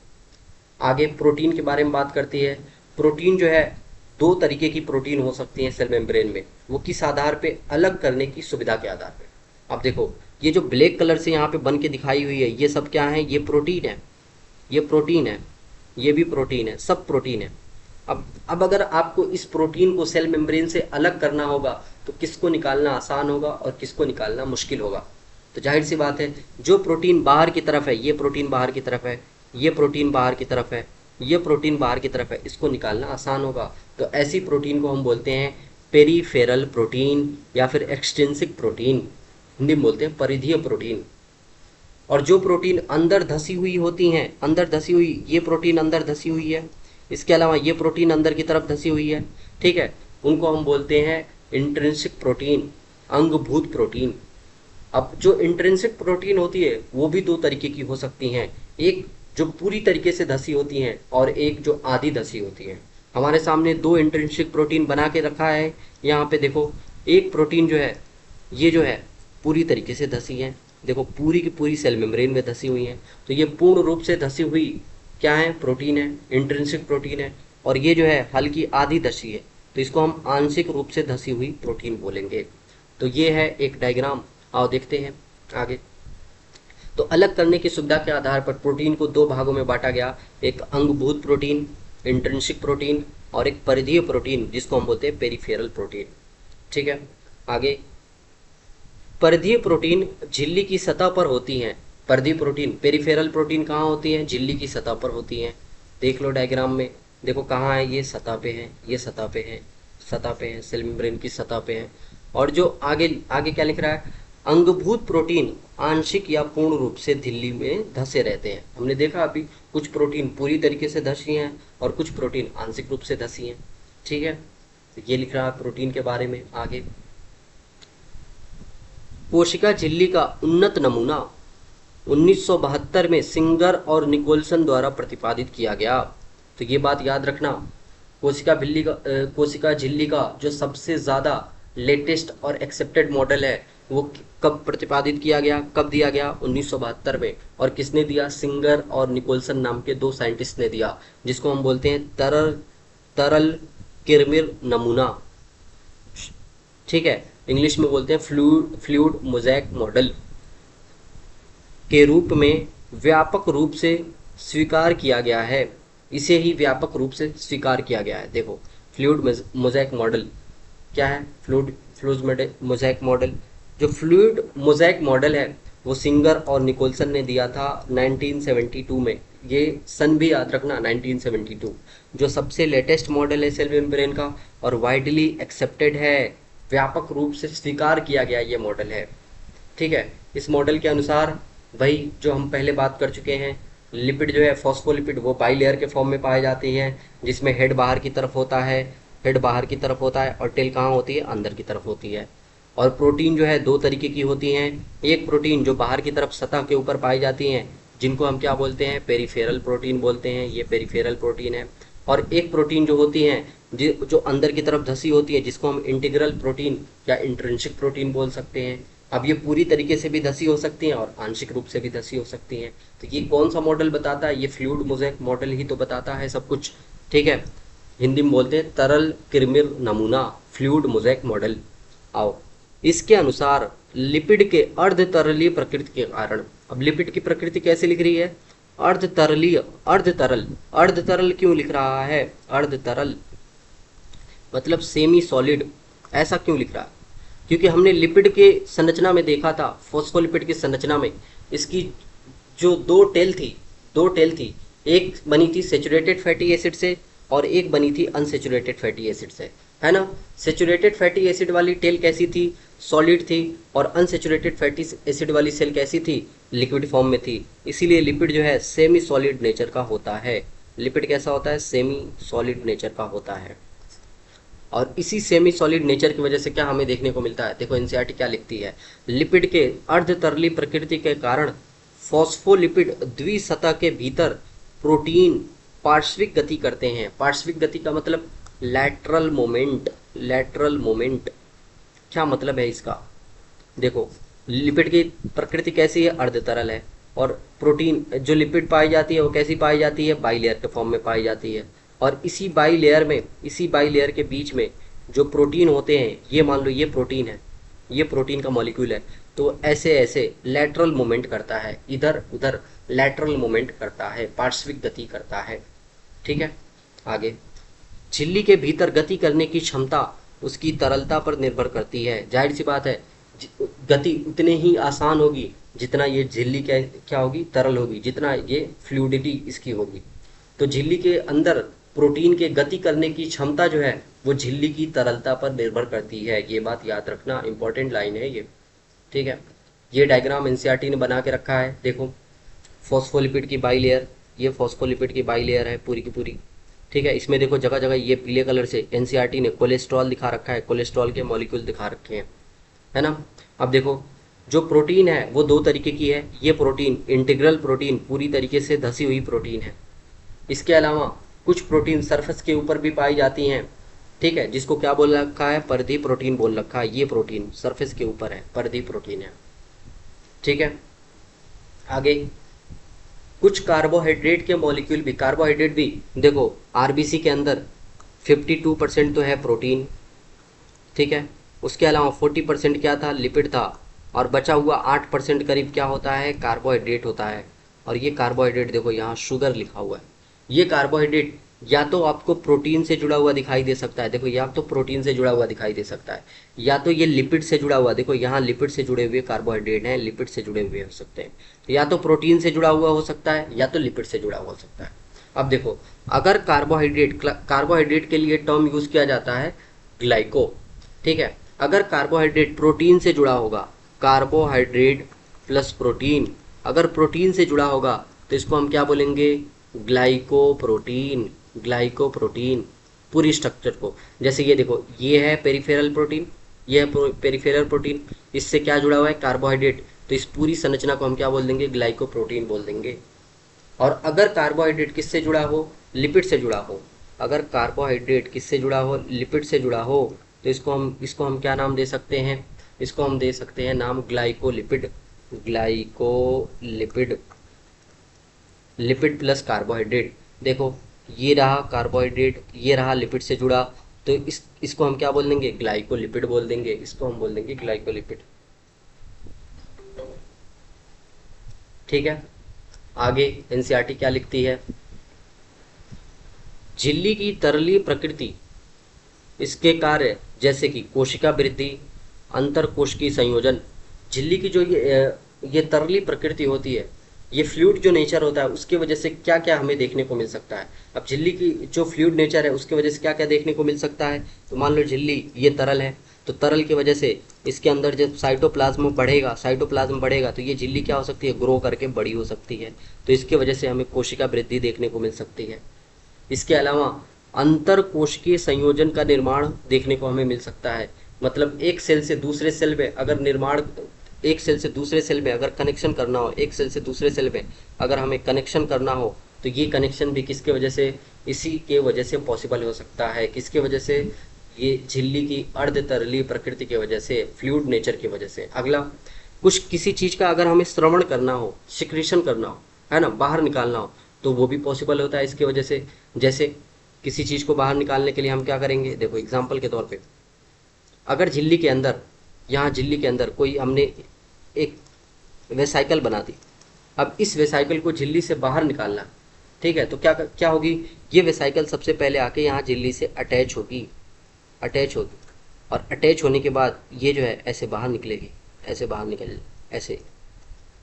Speaker 1: आगे प्रोटीन के बारे में बात करती है। प्रोटीन जो है 2 तरीके की प्रोटीन हो सकती है सेल मेम्ब्रेन में, वो किस आधार पे? अलग करने की सुविधा के आधार पे। अब देखो ये जो ब्लैक कलर से यहाँ पे बन के दिखाई हुई है, ये सब क्या है? ये प्रोटीन है, ये प्रोटीन है, ये भी प्रोटीन है, सब प्रोटीन है। अब अगर आपको इस प्रोटीन को सेल मेम्ब्रेन से अलग करना होगा तो किसको निकालना आसान होगा और किसको निकालना मुश्किल होगा? तो जाहिर सी बात है, जो प्रोटीन बाहर की तरफ है, ये प्रोटीन बाहर की तरफ है, ये प्रोटीन बाहर की तरफ है, ये प्रोटीन बाहर की तरफ है, इसको निकालना आसान होगा। तो ऐसी प्रोटीन को हम बोलते हैं पेरीफेरल प्रोटीन या फिर एक्सट्रिंसिक प्रोटीन, हिंदी में बोलते हैं परिधीय प्रोटीन। और जो प्रोटीन अंदर धसी हुई होती हैं, अंदर धसी हुई, ये प्रोटीन अंदर धसी हुई है, इसके अलावा ये प्रोटीन अंदर की तरफ धसी हुई है, ठीक है, उनको हम बोलते हैं इंट्रिंसिक प्रोटीन, अंगभूत प्रोटीन। अब जो इंट्रिंसिक प्रोटीन होती है वो भी दो तरीके की हो सकती हैं, एक जो पूरी तरीके से धसी होती हैं और एक जो आधी धसी होती हैं। हमारे सामने दो इंट्रिंसिक प्रोटीन बना के रखा है, यहाँ पे देखो एक प्रोटीन जो है ये जो है पूरी तरीके से धसी है, देखो पूरी की पूरी सेल मेम्ब्रेन में धसी हुई है। तो ये पूर्ण रूप से धसी हुई क्या है, प्रोटीन है, इंट्रिंसिक प्रोटीन है। और ये जो है हल्की आधी धसी है, तो इसको हम आंशिक रूप से धसी हुई प्रोटीन बोलेंगे। तो ये है एक डायग्राम, आओ देखते हैं आगे। तो अलग करने की सुविधा के आधार पर प्रोटीन को दो भागों में बांटा गया, एक अंगभूत प्रोटीन इंट्रिंसिक प्रोटीन और एक परिधीय प्रोटीन जिसको हम बोलते हैं पेरिफेरल प्रोटीन। ठीक है, आगे परिधीय प्रोटीन झिल्ली की सतह पर होती हैं। परिधीय प्रोटीन, पेरिफेरल प्रोटीन कहाँ होती हैं, झिल्ली की सतह पर होती हैं। देख लो डायग्राम में, देखो कहाँ है, ये सतह पे है, ये सतह पे है, सतह पे है, सेल मेम्ब्रेन की सतह पे है। और जो आगे आगे क्या लिख रहा है, अंगभूत प्रोटीन आंशिक या पूर्ण रूप से झिल्ली में धसे रहते हैं। हमने देखा अभी कुछ प्रोटीन पूरी तरीके से धसी हैं और कुछ प्रोटीन आंशिक रूप से धसी हैं। ठीक है, तो ये लिख रहा है प्रोटीन के बारे में। आगे कोशिका झिल्ली का उन्नत नमूना 1972 में सिंगर और निकोलसन द्वारा प्रतिपादित किया गया। तो ये बात याद रखना, कोशिका झिल्ली का जो सबसे ज़्यादा लेटेस्ट और एक्सेप्टेड मॉडल है वो कब प्रतिपादित किया गया, कब दिया गया, 1972 में। और किसने दिया, सिंगर और निकोलसन नाम के दो साइंटिस्ट ने दिया, जिसको हम बोलते हैं तरल किरमिर नमूना। ठीक है, इंग्लिश में बोलते हैं फ्लूइड मोज़ेक मॉडल के रूप में व्यापक रूप से स्वीकार किया गया है। इसे ही व्यापक रूप से स्वीकार किया गया है। देखो फ्लूइड मोज़ेक मॉडल क्या है, फ्लूइड मोज़ेक मॉडल। जो फ्लूइड मोज़ेक मॉडल है वो सिंगर और निकोलसन ने दिया था 1972 में। ये सन भी याद रखना, 1972। जो सबसे लेटेस्ट मॉडल है सेल मेम्ब्रेन का और वाइडली एक्सेप्टेड है, व्यापक रूप से स्वीकार किया गया ये मॉडल है। ठीक है, इस मॉडल के अनुसार भाई जो हम पहले बात कर चुके हैं, लिपिड जो है फॉस्फोलिपिड वो बाइलेयर के फॉर्म में पाए जाते हैं, जिसमें हेड बाहर की तरफ होता है, हेड बाहर की तरफ होता है और टेल कहाँ होती है, अंदर की तरफ होती है। और प्रोटीन जो है दो तरीके की होती हैं, एक प्रोटीन जो बाहर की तरफ सतह के ऊपर पाई जाती हैं जिनको हम क्या बोलते हैं, पेरिफेरल प्रोटीन बोलते हैं, ये पेरिफेरल प्रोटीन है। और एक प्रोटीन जो होती हैं जो अंदर की तरफ धसी होती है जिसको हम इंटीग्रल प्रोटीन या इंट्रिंसिक प्रोटीन बोल सकते हैं। अब ये पूरी तरीके से भी धसी हो सकती हैं और आंशिक रूप से भी धसी हो सकती हैं। तो ये कौन सा मॉडल बताता है, ये फ्लूइड मोज़ेक मॉडल ही तो बताता है सब कुछ। ठीक है, हिंदी में बोलते हैं तरल किरमिर नमूना, फ्लूइड मोज़ेक मॉडल। आओ, इसके अनुसार लिपिड के अर्धतरलीय प्रकृति के कारण, अब लिपिड की प्रकृति कैसे लिख रही है, अर्धतरलीय, अर्धतरल। अर्धतरल क्यों लिख रहा है, अर्धतरल मतलब सेमी सॉलिड, ऐसा क्यों लिख रहा है, क्योंकि हमने लिपिड के संरचना में देखा था, फॉस्फोलिपिड की संरचना में इसकी जो दो टेल थी, एक बनी थी सेचुरेटेड फैटी एसिड से और एक बनी थी अनसेचुरेटेड फैटी एसिड से, है ना। सेचुरेटेड फैटी एसिड वाली टेल कैसी थी, सॉलिड थी, और अनसेचुरेटेड फैटी एसिड वाली सेल कैसी थी, लिक्विड फॉर्म में थी। इसीलिए लिपिड जो है सेमी सॉलिड नेचर का होता है। लिपिड कैसा होता है, सेमी सॉलिड नेचर का होता है। और इसी सेमी सॉलिड नेचर की वजह से क्या हमें देखने को मिलता है, देखो एनसीईआरटी क्या लिखती है, लिपिड के अर्धतरली प्रकृति के कारण फॉस्फोलिपिड द्विसतह के भीतर प्रोटीन पार्श्विक गति करते हैं। पार्श्विक गति का मतलब लैटरल मोमेंट। लैटरल मोमेंट क्या मतलब है इसका, देखो लिपिड की प्रकृति कैसी है, अर्धतरल है, और प्रोटीन जो लिपिड पाई जाती है वो कैसी पाई जाती है, बाइलेयर के फॉर्म में पाई जाती है। और इसी बाइलेयर के बीच में जो प्रोटीन होते हैं, ये मान लो ये प्रोटीन है, ये प्रोटीन का मॉलिक्यूल है, तो ऐसे ऐसे लैटरल मूवमेंट करता है, इधर उधर लैटरल मूवमेंट करता है, पार्श्विक गति करता है। ठीक है, आगे झिल्ली के भीतर गति करने की क्षमता उसकी तरलता पर निर्भर करती है। जाहिर सी बात है, गति उतने ही आसान होगी जितना ये झिल्ली क्या होगी, तरल होगी, जितना ये फ्लूइडिटी इसकी होगी। तो झिल्ली के अंदर प्रोटीन के गति करने की क्षमता जो है वो झिल्ली की तरलता पर निर्भर करती है। ये बात याद रखना, इंपॉर्टेंट लाइन है ये। ठीक है, ये डायग्राम एनसीईआरटी ने बना के रखा है। देखो फॉस्फोलिपिड की बाइलेयर, ये फॉस्फोलिपिड की बाइलेयर है पूरी की पूरी। ठीक है, इसमें देखो जगह जगह ये पीले कलर से एनसीईआरटी ने कोलेस्ट्रॉल दिखा रखा है, कोलेस्ट्रॉल के मॉलिक्यूल दिखा रखे हैं, है ना। अब देखो जो प्रोटीन है वो दो तरीके की है। ये प्रोटीन इंटीग्रल प्रोटीन, पूरी तरीके से धसी हुई प्रोटीन है। इसके अलावा कुछ प्रोटीन सरफेस के ऊपर भी पाई जाती हैं, ठीक है, जिसको क्या बोल रखा है, परिधीय प्रोटीन बोल रखा है। ये प्रोटीन सरफेस के ऊपर है, परिधीय प्रोटीन है, ठीक है। आगे कुछ कार्बोहाइड्रेट के मॉलिक्यूल भी, कार्बोहाइड्रेट भी देखो आरबीसी के अंदर 52% तो है प्रोटीन, ठीक है। उसके अलावा 40% क्या था, लिपिड था, और बचा हुआ 8% करीब क्या होता है, कार्बोहाइड्रेट होता है। और ये कार्बोहाइड्रेट देखो यहाँ शुगर लिखा हुआ है। ये कार्बोहाइड्रेट या तो आपको प्रोटीन से जुड़ा हुआ दिखाई दे सकता है, देखो या तो प्रोटीन से जुड़ा हुआ दिखाई दे सकता है, या तो ये लिपिड से जुड़ा हुआ, देखो यहाँ लिपिड से जुड़े हुए कार्बोहाइड्रेट हैं, लिपिड से जुड़े हुए हो सकते हैं। तो या तो प्रोटीन से जुड़ा हुआ हो सकता है या तो लिपिड से जुड़ा हुआ हो सकता है। अब देखो अगर कार्बोहाइड्रेट के लिए टर्म यूज किया जाता है ग्लाइको, ठीक है। अगर कार्बोहाइड्रेट प्रोटीन से जुड़ा होगा, कार्बोहाइड्रेट प्लस प्रोटीन, अगर प्रोटीन से जुड़ा होगा तो इसको हम क्या बोलेंगे, ग्लाइकोप्रोटीन। ग्लाइकोप्रोटीन पूरी स्ट्रक्चर को, जैसे ये देखो ये है पेरिफेरल प्रोटीन, ये है पेरिफेरल प्रोटीन, इससे क्या जुड़ा हुआ है, कार्बोहाइड्रेट, तो इस पूरी संरचना को हम क्या बोल देंगे, ग्लाइकोप्रोटीन बोल देंगे। और अगर कार्बोहाइड्रेट किससे जुड़ा हो, लिपिड से जुड़ा हो, अगर कार्बोहाइड्रेट किससे जुड़ा हो, लिपिड से जुड़ा हो, तो इसको हम क्या नाम दे सकते हैं, इसको हम दे सकते हैं नाम glycolipid. Glycolipid, lipid plus carbohydrate. देखो ये रहा कार्बोहाइड्रेट, ये रहा लिपिड से जुड़ा, तो इसको हम क्या बोल देंगे, ग्लाइकोलिपिड बोल देंगे, इसको हम बोल देंगे ग्लाइकोलिपिड, ठीक है। आगे एनसीईआरटी क्या लिखती है, झिल्ली की तरलीय प्रकृति, इसके कार्य जैसे कि कोशिका वृद्धि, अंतर कोशिकीय संयोजन। झिल्ली की जो ये तरली प्रकृति होती है, ये फ्लूइड जो नेचर होता है, उसके वजह से क्या क्या हमें देखने को मिल सकता है। अब झिल्ली की जो फ्लूइड नेचर है उसके वजह से क्या क्या देखने को मिल सकता है, तो मान लो झिल्ली ये तरल है, तो तरल की वजह से इसके अंदर जब साइटोप्लाज्म बढ़ेगा तो ये झिल्ली क्या हो सकती है, ग्रो करके बड़ी हो सकती है, तो इसके वजह से हमें कोशिका वृद्धि देखने को मिल सकती है। इसके अलावा अंतर कोशिकीय संयोजन का निर्माण देखने को हमें मिल सकता है, मतलब एक सेल से दूसरे सेल में अगर निर्माण, एक सेल से दूसरे सेल में अगर कनेक्शन करना हो, एक सेल से दूसरे सेल में अगर हमें कनेक्शन करना हो, तो ये कनेक्शन भी किसके वजह से, इसी के वजह से पॉसिबल हो सकता है। किसके वजह से, ये झिल्ली की अर्ध तरलीय प्रकृति की वजह से, फ्लूइड नेचर की वजह से। अगला, कुछ किसी चीज़ का अगर हमें श्रवण करना हो, सिक्रीशन करना हो, है ना, बाहर निकालना हो, तो वो भी पॉसिबल होता है इसकी वजह से। जैसे किसी चीज़ को बाहर निकालने के लिए हम क्या करेंगे, देखो एग्जाम्पल के तौर पे, अगर झिल्ली के अंदर, यहाँ झिल्ली के अंदर कोई हमने एक वेसाइकल बना दी, अब इस वेसाइकल को झिल्ली से बाहर निकालना, ठीक है, तो क्या क्या होगी, ये वेसाइकल सबसे पहले आके यहाँ झिल्ली से अटैच होगी, और अटैच होने के बाद ये जो है ऐसे बाहर निकलेगी, ऐसे बाहर निकल, ऐसे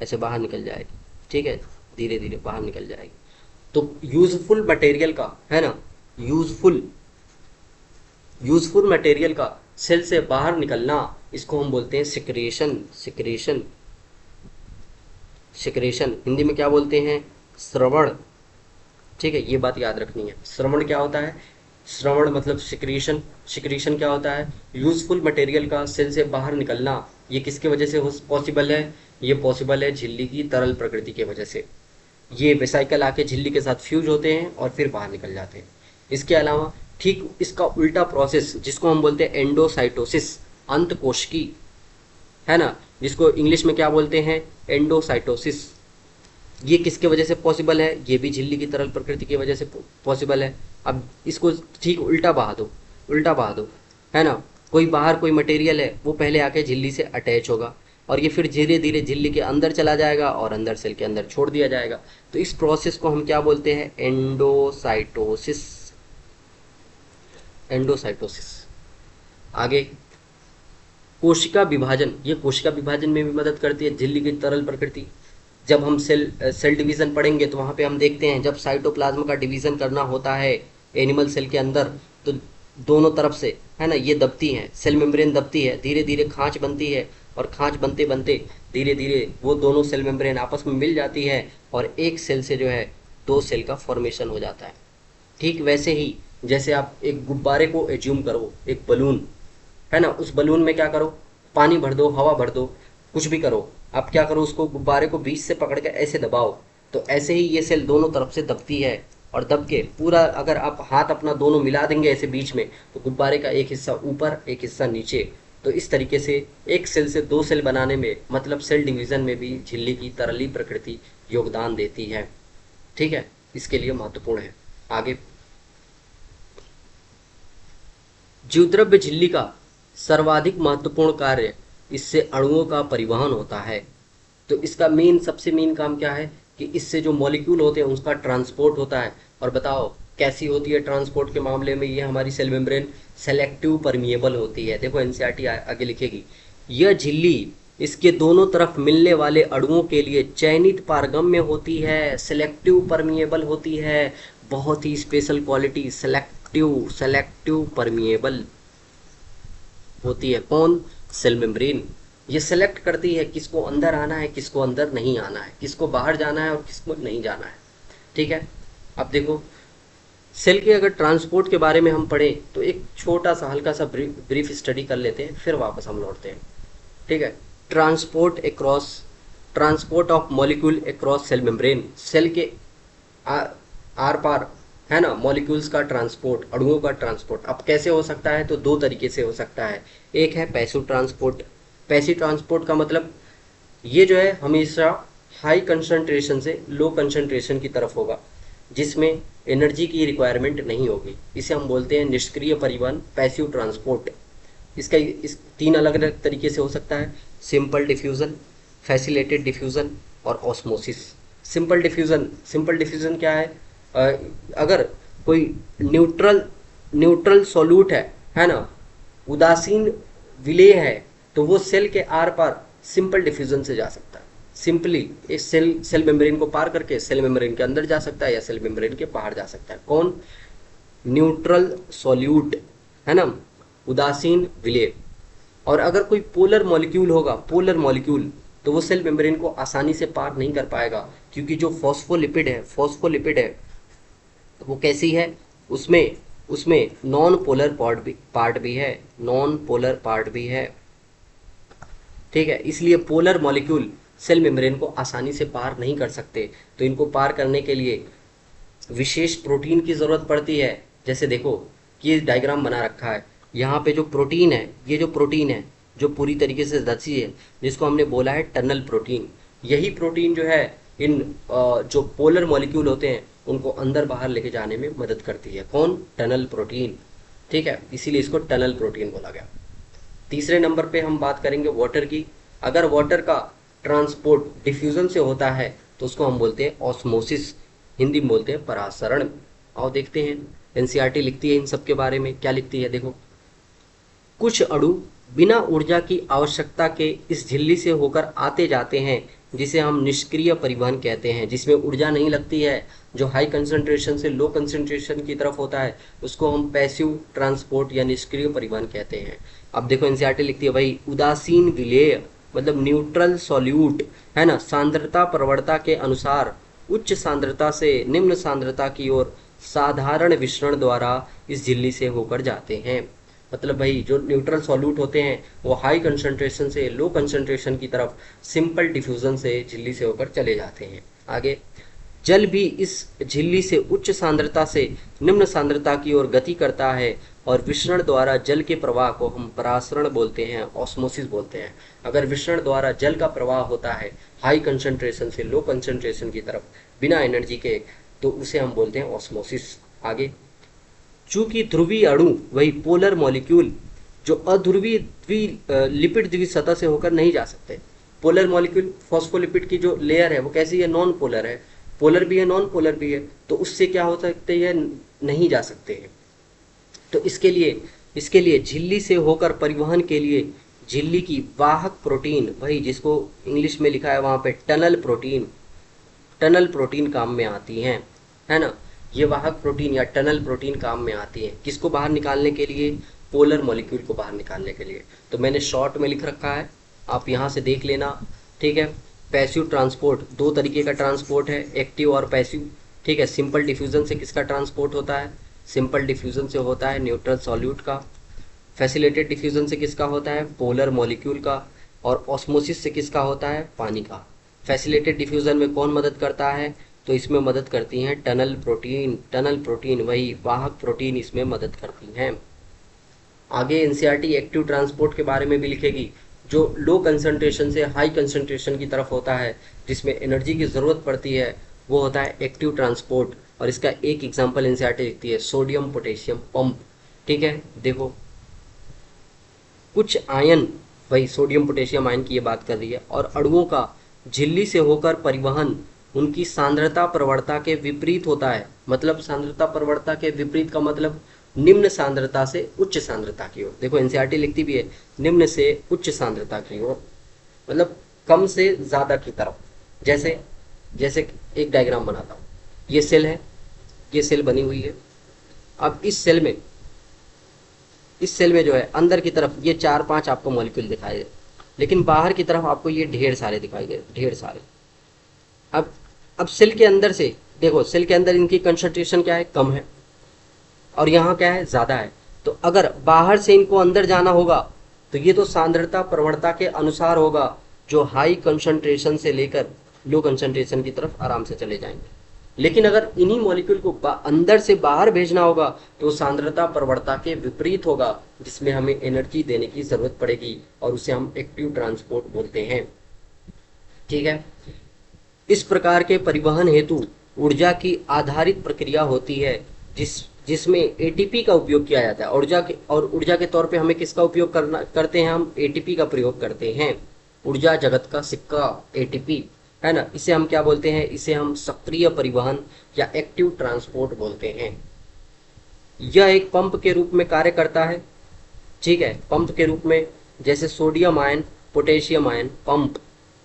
Speaker 1: ऐसे बाहर निकल जाएगी, ठीक है, धीरे धीरे बाहर निकल जाएगी। तो यूजफुल मटेरियल का, है ना, यूजफुल मटेरियल का सेल से बाहर निकलना, इसको हम बोलते हैं सिक्रेशन। हिंदी में क्या बोलते हैं, श्रवण, ठीक है, ये बात याद रखनी है। श्रवण क्या होता है, श्रवण मतलब सिक्रीशन क्या होता है, यूजफुल मटेरियल का सेल से बाहर निकलना। ये किसके वजह से पॉसिबल है, ये पॉसिबल है झिल्ली की तरल प्रकृति की वजह से। ये वेसाइकल आके झिल्ली के साथ फ्यूज होते हैं और फिर बाहर निकल जाते हैं। इसके अलावा ठीक इसका उल्टा प्रोसेस, जिसको हम बोलते हैं एंडोसाइटोसिस, अंत कोशिकी, है ना, जिसको इंग्लिश में क्या बोलते हैं, एंडोसाइटोसिस, ये किसके वजह से पॉसिबल है, ये भी झिल्ली की तरल प्रकृति की वजह से पॉसिबल है। अब इसको ठीक उल्टा बहा दो, है ना, कोई बाहर कोई मटेरियल है, वो पहले आके झिल्ली से अटैच होगा और ये फिर धीरे धीरे झिल्ली के अंदर चला जाएगा और अंदर सेल के अंदर छोड़ दिया जाएगा। तो इस प्रोसेस को हम क्या बोलते हैं, एंडोसाइटोसिस। आगे कोशिका विभाजन, ये कोशिका विभाजन में भी मदद करती है झिल्ली की तरल प्रकृति। जब हम सेल डिवीज़न पढ़ेंगे तो वहाँ पे हम देखते हैं, जब साइटोप्लाज्म का डिवीज़न करना होता है एनिमल सेल के अंदर, तो दोनों तरफ से, है ना, ये दबती हैं, सेल मेम्ब्रेन दबती है, धीरे धीरे खांच बनती है और खांच बनते बनते धीरे धीरे वो दोनों सेल मेम्ब्रेन आपस में मिल जाती है और एक सेल से जो है दो सेल का फॉर्मेशन हो जाता है। ठीक वैसे ही जैसे आप एक गुब्बारे को एज्यूम करो, एक बलून, है ना, उस बलून में क्या करो, पानी भर दो, हवा भर दो, कुछ भी करो, आप क्या करो, उसको गुब्बारे को बीच से पकड़ के ऐसे दबाओ, तो ऐसे ही ये सेल दोनों तरफ से दबती है, और दब के पूरा अगर आप हाथ अपना दोनों मिला देंगे ऐसे बीच में, तो गुब्बारे का एक हिस्सा ऊपर एक हिस्सा नीचे, तो इस तरीके से एक सेल से दो सेल बनाने में, मतलब सेल डिवीजन में भी झिल्ली की तरली प्रकृति योगदान देती है। ठीक है, इसके लिए महत्वपूर्ण है। आगे, जीवद्रव्य झिल्ली का सर्वाधिक महत्वपूर्ण कार्य, इससे अणुओं का परिवहन होता है। तो इसका सबसे मेन काम क्या है कि इससे जो मॉलिक्यूल होते हैं उसका ट्रांसपोर्ट होता है। और बताओ कैसी होती है ट्रांसपोर्ट के मामले में, ये हमारी सेल मेम्ब्रेन सेलेक्टिव परमिएबल होती है। देखो एनसीईआरटी आगे लिखेगी, यह झिल्ली इसके दोनों तरफ मिलने वाले अणुओं के लिए चयनित पारगम्य होती है, सेलेक्टिव परमिएबल होती है, बहुत ही special quality, selective selective permeable होती है। कौन? Cell membrane. ये सेलेक्ट करती है किसको अंदर आना है, किसको अंदर नहीं आना है, किसको बाहर जाना है और किसको नहीं जाना है। ठीक है, अब देखो सेल के अगर ट्रांसपोर्ट के बारे में हम पढ़ें तो एक छोटा सा हल्का सा ब्रीफ स्टडी कर लेते हैं, फिर वापस हम लौटते हैं। ठीक है, transport of molecule across cell membrane, cell के आर पार, है ना, मॉलिक्यूल्स का ट्रांसपोर्ट, अणुओं का ट्रांसपोर्ट। अब कैसे हो सकता है? तो दो तरीके से हो सकता है। एक है पैसिव ट्रांसपोर्ट। पैसिव ट्रांसपोर्ट का मतलब ये जो है हमेशा हाई कंसंट्रेशन से लो कंसंट्रेशन की तरफ होगा, जिसमें एनर्जी की रिक्वायरमेंट नहीं होगी। इसे हम बोलते हैं निष्क्रिय परिवहन, पैसिव ट्रांसपोर्ट। इसका इस तीन अलग अलग तरीके से हो सकता है, सिंपल डिफ्यूज़न, फैसिलिटेड डिफ्यूज़न और ऑस्मोसिस। सिंपल डिफ्यूज़न क्या है? अगर कोई न्यूट्रल सॉल्यूट है ना, उदासीन विलेय है, तो वो सेल के आर पार सिंपल डिफ्यूजन से जा सकता है। सिंपली इस सेल मेम्ब्रेन को पार करके सेल मेम्ब्रेन के अंदर जा सकता है या सेल मेम्ब्रेन के बाहर जा सकता है। कौन? न्यूट्रल सॉल्यूट, है ना, उदासीन विलेय। और अगर कोई पोलर मॉलिक्यूल होगा, पोलर मॉलिक्यूल, तो वो सेल मेम्ब्रेन को आसानी से पार नहीं कर पाएगा, क्योंकि जो फॉस्फोलिपिड है वो कैसी है, उसमें उसमें नॉन पोलर पार्ट भी है, नॉन पोलर पार्ट भी है। ठीक है, इसलिए पोलर मॉलिक्यूल सेल मेम्ब्रेन को आसानी से पार नहीं कर सकते। तो इनको पार करने के लिए विशेष प्रोटीन की ज़रूरत पड़ती है। जैसे देखो कि ये डायग्राम बना रखा है, यहाँ पे जो प्रोटीन है, ये जो प्रोटीन है जो पूरी तरीके से धसी है, जिसको हमने बोला है टनल प्रोटीन। यही प्रोटीन जो है इन जो पोलर मॉलिक्यूल होते हैं उनको अंदर बाहर लेके जाने में मदद करती है। कौन? Tunnel protein. ठीक है, इसीलिए इसको टनल प्रोटीन बोला गया। तीसरे नंबर पे हम बात करेंगे वाटर की। अगर वाटर का ट्रांसपोर्ट डिफ्यूजन से होता है तो उसको हम बोलते हैं ऑस्मोसिस, हिंदी में बोलते हैं परासरण। आओ देखते हैं एनसीईआरटी लिखती है इन सब के बारे में। क्या लिखती है? देखो, कुछ अणु बिना ऊर्जा की आवश्यकता के इस झिल्ली से होकर आते जाते हैं, जिसे हम निष्क्रिय परिवहन कहते हैं, जिसमें ऊर्जा नहीं लगती है, जो हाई कंसंट्रेशन से लो कंसंट्रेशन की तरफ होता है, उसको हम पैसिव ट्रांसपोर्ट या निष्क्रिय परिवहन कहते हैं। अब देखो एनसीईआरटी लिखती है भाई, उदासीन विलेय मतलब न्यूट्रल सॉल्यूट, है ना, सांद्रता प्रवणता के अनुसार उच्च सांद्रता से निम्न सांद्रता की ओर साधारण विसरण द्वारा इस झिल्ली से होकर जाते हैं। मतलब भाई जो न्यूट्रल सॉल्यूट होते हैं वो हाई कंसंट्रेशन से लो कंसंट्रेशन की तरफ सिंपल डिफ्यूजन से झिल्ली से होकर चले जाते हैं। आगे, जल भी इस झिल्ली से उच्च सांद्रता से निम्न सांद्रता की ओर गति करता है, और विसरण द्वारा जल के प्रवाह को हम परासरण बोलते हैं, ऑस्मोसिस बोलते हैं। अगर विसरण द्वारा जल का प्रवाह होता है हाई कंसंट्रेशन से लो कंसंट्रेशन की तरफ बिना एनर्जी के, तो उसे हम बोलते हैं ऑस्मोसिस। आगे, चूंकि ध्रुवीय अणु वही पोलर मॉलिक्यूल जो अध्रुवीय लिपिड द्विसतह से होकर नहीं जा सकते। पोलर मॉलिक्यूल फॉस्फोलिपिड की जो लेयर है वो कैसी है? नॉन पोलर है। पोलर भी है, नॉन पोलर भी है, तो उससे क्या हो सकते हैं? नहीं जा सकते हैं। तो इसके लिए झिल्ली से होकर परिवहन के लिए झिल्ली की वाहक प्रोटीन, वही जिसको इंग्लिश में लिखा है वहाँ पे टनल प्रोटीन काम में आती हैं, है ना। ये वाहक प्रोटीन या टनल प्रोटीन काम में आती है किसको बाहर निकालने के लिए? पोलर मॉलिक्यूल को बाहर निकालने के लिए। तो मैंने शॉर्ट में लिख रखा है, आप यहाँ से देख लेना। ठीक है, पैसिव ट्रांसपोर्ट, दो तरीके का ट्रांसपोर्ट है, एक्टिव और पैसिव। ठीक है, सिंपल डिफ्यूजन से किसका ट्रांसपोर्ट होता है? सिंपल डिफ्यूजन से होता है न्यूट्रल सॉल्यूट का। फैसिलिटेड डिफ्यूजन से किसका होता है? पोलर मॉलिक्यूल का। और ऑस्मोसिस से किसका होता है, पानी का। फैसिलिटेड डिफ्यूजन में कौन मदद करता है, तो इसमें मदद करती हैं टनल प्रोटीन। टनल प्रोटीन वही वाहक प्रोटीन इसमें मदद करती हैं। आगे एनसीईआरटी एक्टिव ट्रांसपोर्ट के बारे में भी लिखेगी, जो लो कंसंट्रेशन से हाई कंसंट्रेशन की तरफ होता है, जिसमें एनर्जी की ज़रूरत पड़ती है, वो होता है एक्टिव ट्रांसपोर्ट। और इसका एक एग्जांपल एनसीईआरटी लिखती है, सोडियम पोटेशियम पंप। ठीक है, देखो कुछ आयन, वही सोडियम पोटेशियम आयन की ये बात कर रही है, और अणुओं का झिल्ली से होकर परिवहन उनकी सांद्रता प्रवणता के विपरीत होता है। मतलब सांद्रता प्रवणता के विपरीत का मतलब निम्न सांद्रता से उच्च सांद्रता की ओर। देखो एनसीईआरटी लिखती भी है निम्न से उच्च सांद्रता की ओर, मतलब कम से ज्यादा की तरफ। जैसे जैसे एक डायग्राम बनाता हूँ, ये सेल है, ये सेल बनी हुई है। अब इस सेल में जो है अंदर की तरफ ये 4-5 आपको मॉलिक्यूल दिखाई दे, लेकिन बाहर की तरफ आपको ये ढेर सारे दिखाई दे, ढेर सारे। अब सेल के अंदर से देखो, सेल के अंदर इनकी कंसंट्रेशन क्या है, कम है, और यहाँ क्या है, ज़्यादा है। तो अगर बाहर से इनको अंदर जाना होगा तो ये तो सांद्रता प्रवणता के अनुसार होगा, जो हाई कंसंट्रेशन से लेकर लो कंसंट्रेशन की तरफ आराम से चले जाएंगे। लेकिन अगर इन्हीं मॉलिक्यूल को अंदर से बाहर भेजना होगा तो सांद्रता प्रवणता के विपरीत होगा, जिसमें हमें एनर्जी देने की जरूरत पड़ेगी, और उसे हम एक्टिव ट्रांसपोर्ट बोलते हैं। ठीक है, इस प्रकार के परिवहन हेतु ऊर्जा की आधारित प्रक्रिया होती है, जिसमें एटीपी का उपयोग किया जाता है। ऊर्जा के तौर पे हमें किसका उपयोग करते हैं, हम एटीपी का प्रयोग करते हैं। ऊर्जा जगत का सिक्का एटीपी है ना, इसे हम क्या बोलते हैं, इसे हम सक्रिय परिवहन या एक्टिव ट्रांसपोर्ट बोलते हैं। यह एक पंप के रूप में कार्य करता है। ठीक है, पंप के रूप में, जैसे sodium ion potassium ion pump,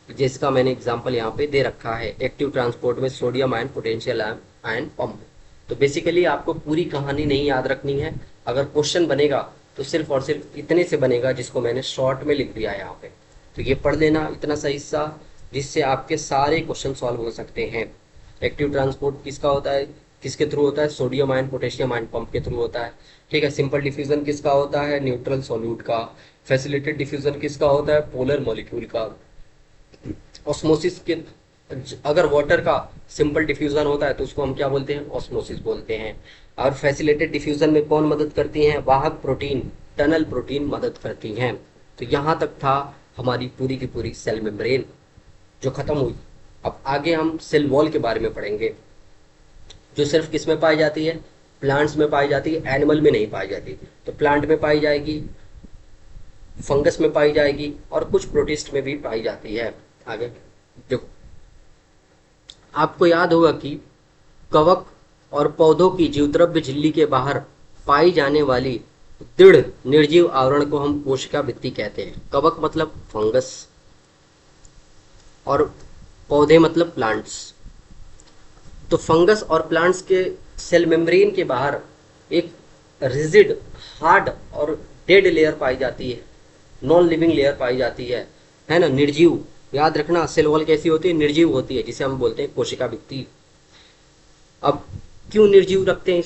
Speaker 1: जिसका मैंने एग्जांपल यहाँ पे दे रखा है। एक्टिव ट्रांसपोर्ट में sodium ion potassium ion pump. तो बेसिकली आपको पूरी कहानी नहीं याद रखनी है, अगर क्वेश्चन बनेगा तो सिर्फ और सिर्फ इतने से बनेगा, जिसको मैंने शॉर्ट में लिख दिया है यहाँ पे। तो ये पढ़ लेना इतना सा हिस्सा, जिससे आपके सारे क्वेश्चन सॉल्व हो सकते हैं। एक्टिव ट्रांसपोर्ट किसका होता है, किसके थ्रू होता है, sodium ion potassium ion pump के थ्रू होता है। ठीक है, सिंपल डिफ्यूजन किसका होता है, न्यूट्रल सॉल्यूट का। फैसिलिटेड डिफ्यूजन किसका होता है, पोलर मॉलिक्यूल का। ऑस्मोसिस के, अगर वाटर का सिंपल डिफ्यूजन होता है तो उसको हम क्या बोलते हैं, ऑस्मोसिस बोलते हैं। और फैसिलिटेड डिफ्यूजन में कौन मदद करती हैं, वाहक प्रोटीन टनल प्रोटीन मदद करती हैं। तो यहाँ तक था हमारी पूरी की पूरी सेल मेम्ब्रेन जो खत्म हुई। अब आगे हम सेल वॉल के बारे में पढ़ेंगे, जो सिर्फ किस में पाई जाती है, प्लांट्स में पाई जाती है, एनिमल में नहीं पाई जाती। तो प्लांट में पाई जाएगी, फंगस में पाई जाएगी, और कुछ प्रोटिस्ट में भी पाई जाती है। आगे देखो, आपको याद होगा कि कवक और पौधों की जीवद्रव्य झिल्ली के बाहर पाई जाने वाली दृढ़ निर्जीव आवरण को हम कोशिका भित्ति कहते हैं। कवक मतलब फंगस, और पौधे मतलब प्लांट्स। तो फंगस और प्लांट्स के सेल मेम्ब्रेन के बाहर एक रिजिड, हार्ड और डेड लेयर पाई जाती है, नॉन लिविंग लेयर पाई जाती है ना, निर्जीव। याद रखना, सेल वॉल कैसी होती है, निर्जीव होती है, जिसे हम बोलते हैं कोशिका भित्ति। अब क्यों निर्जीव रखते हैं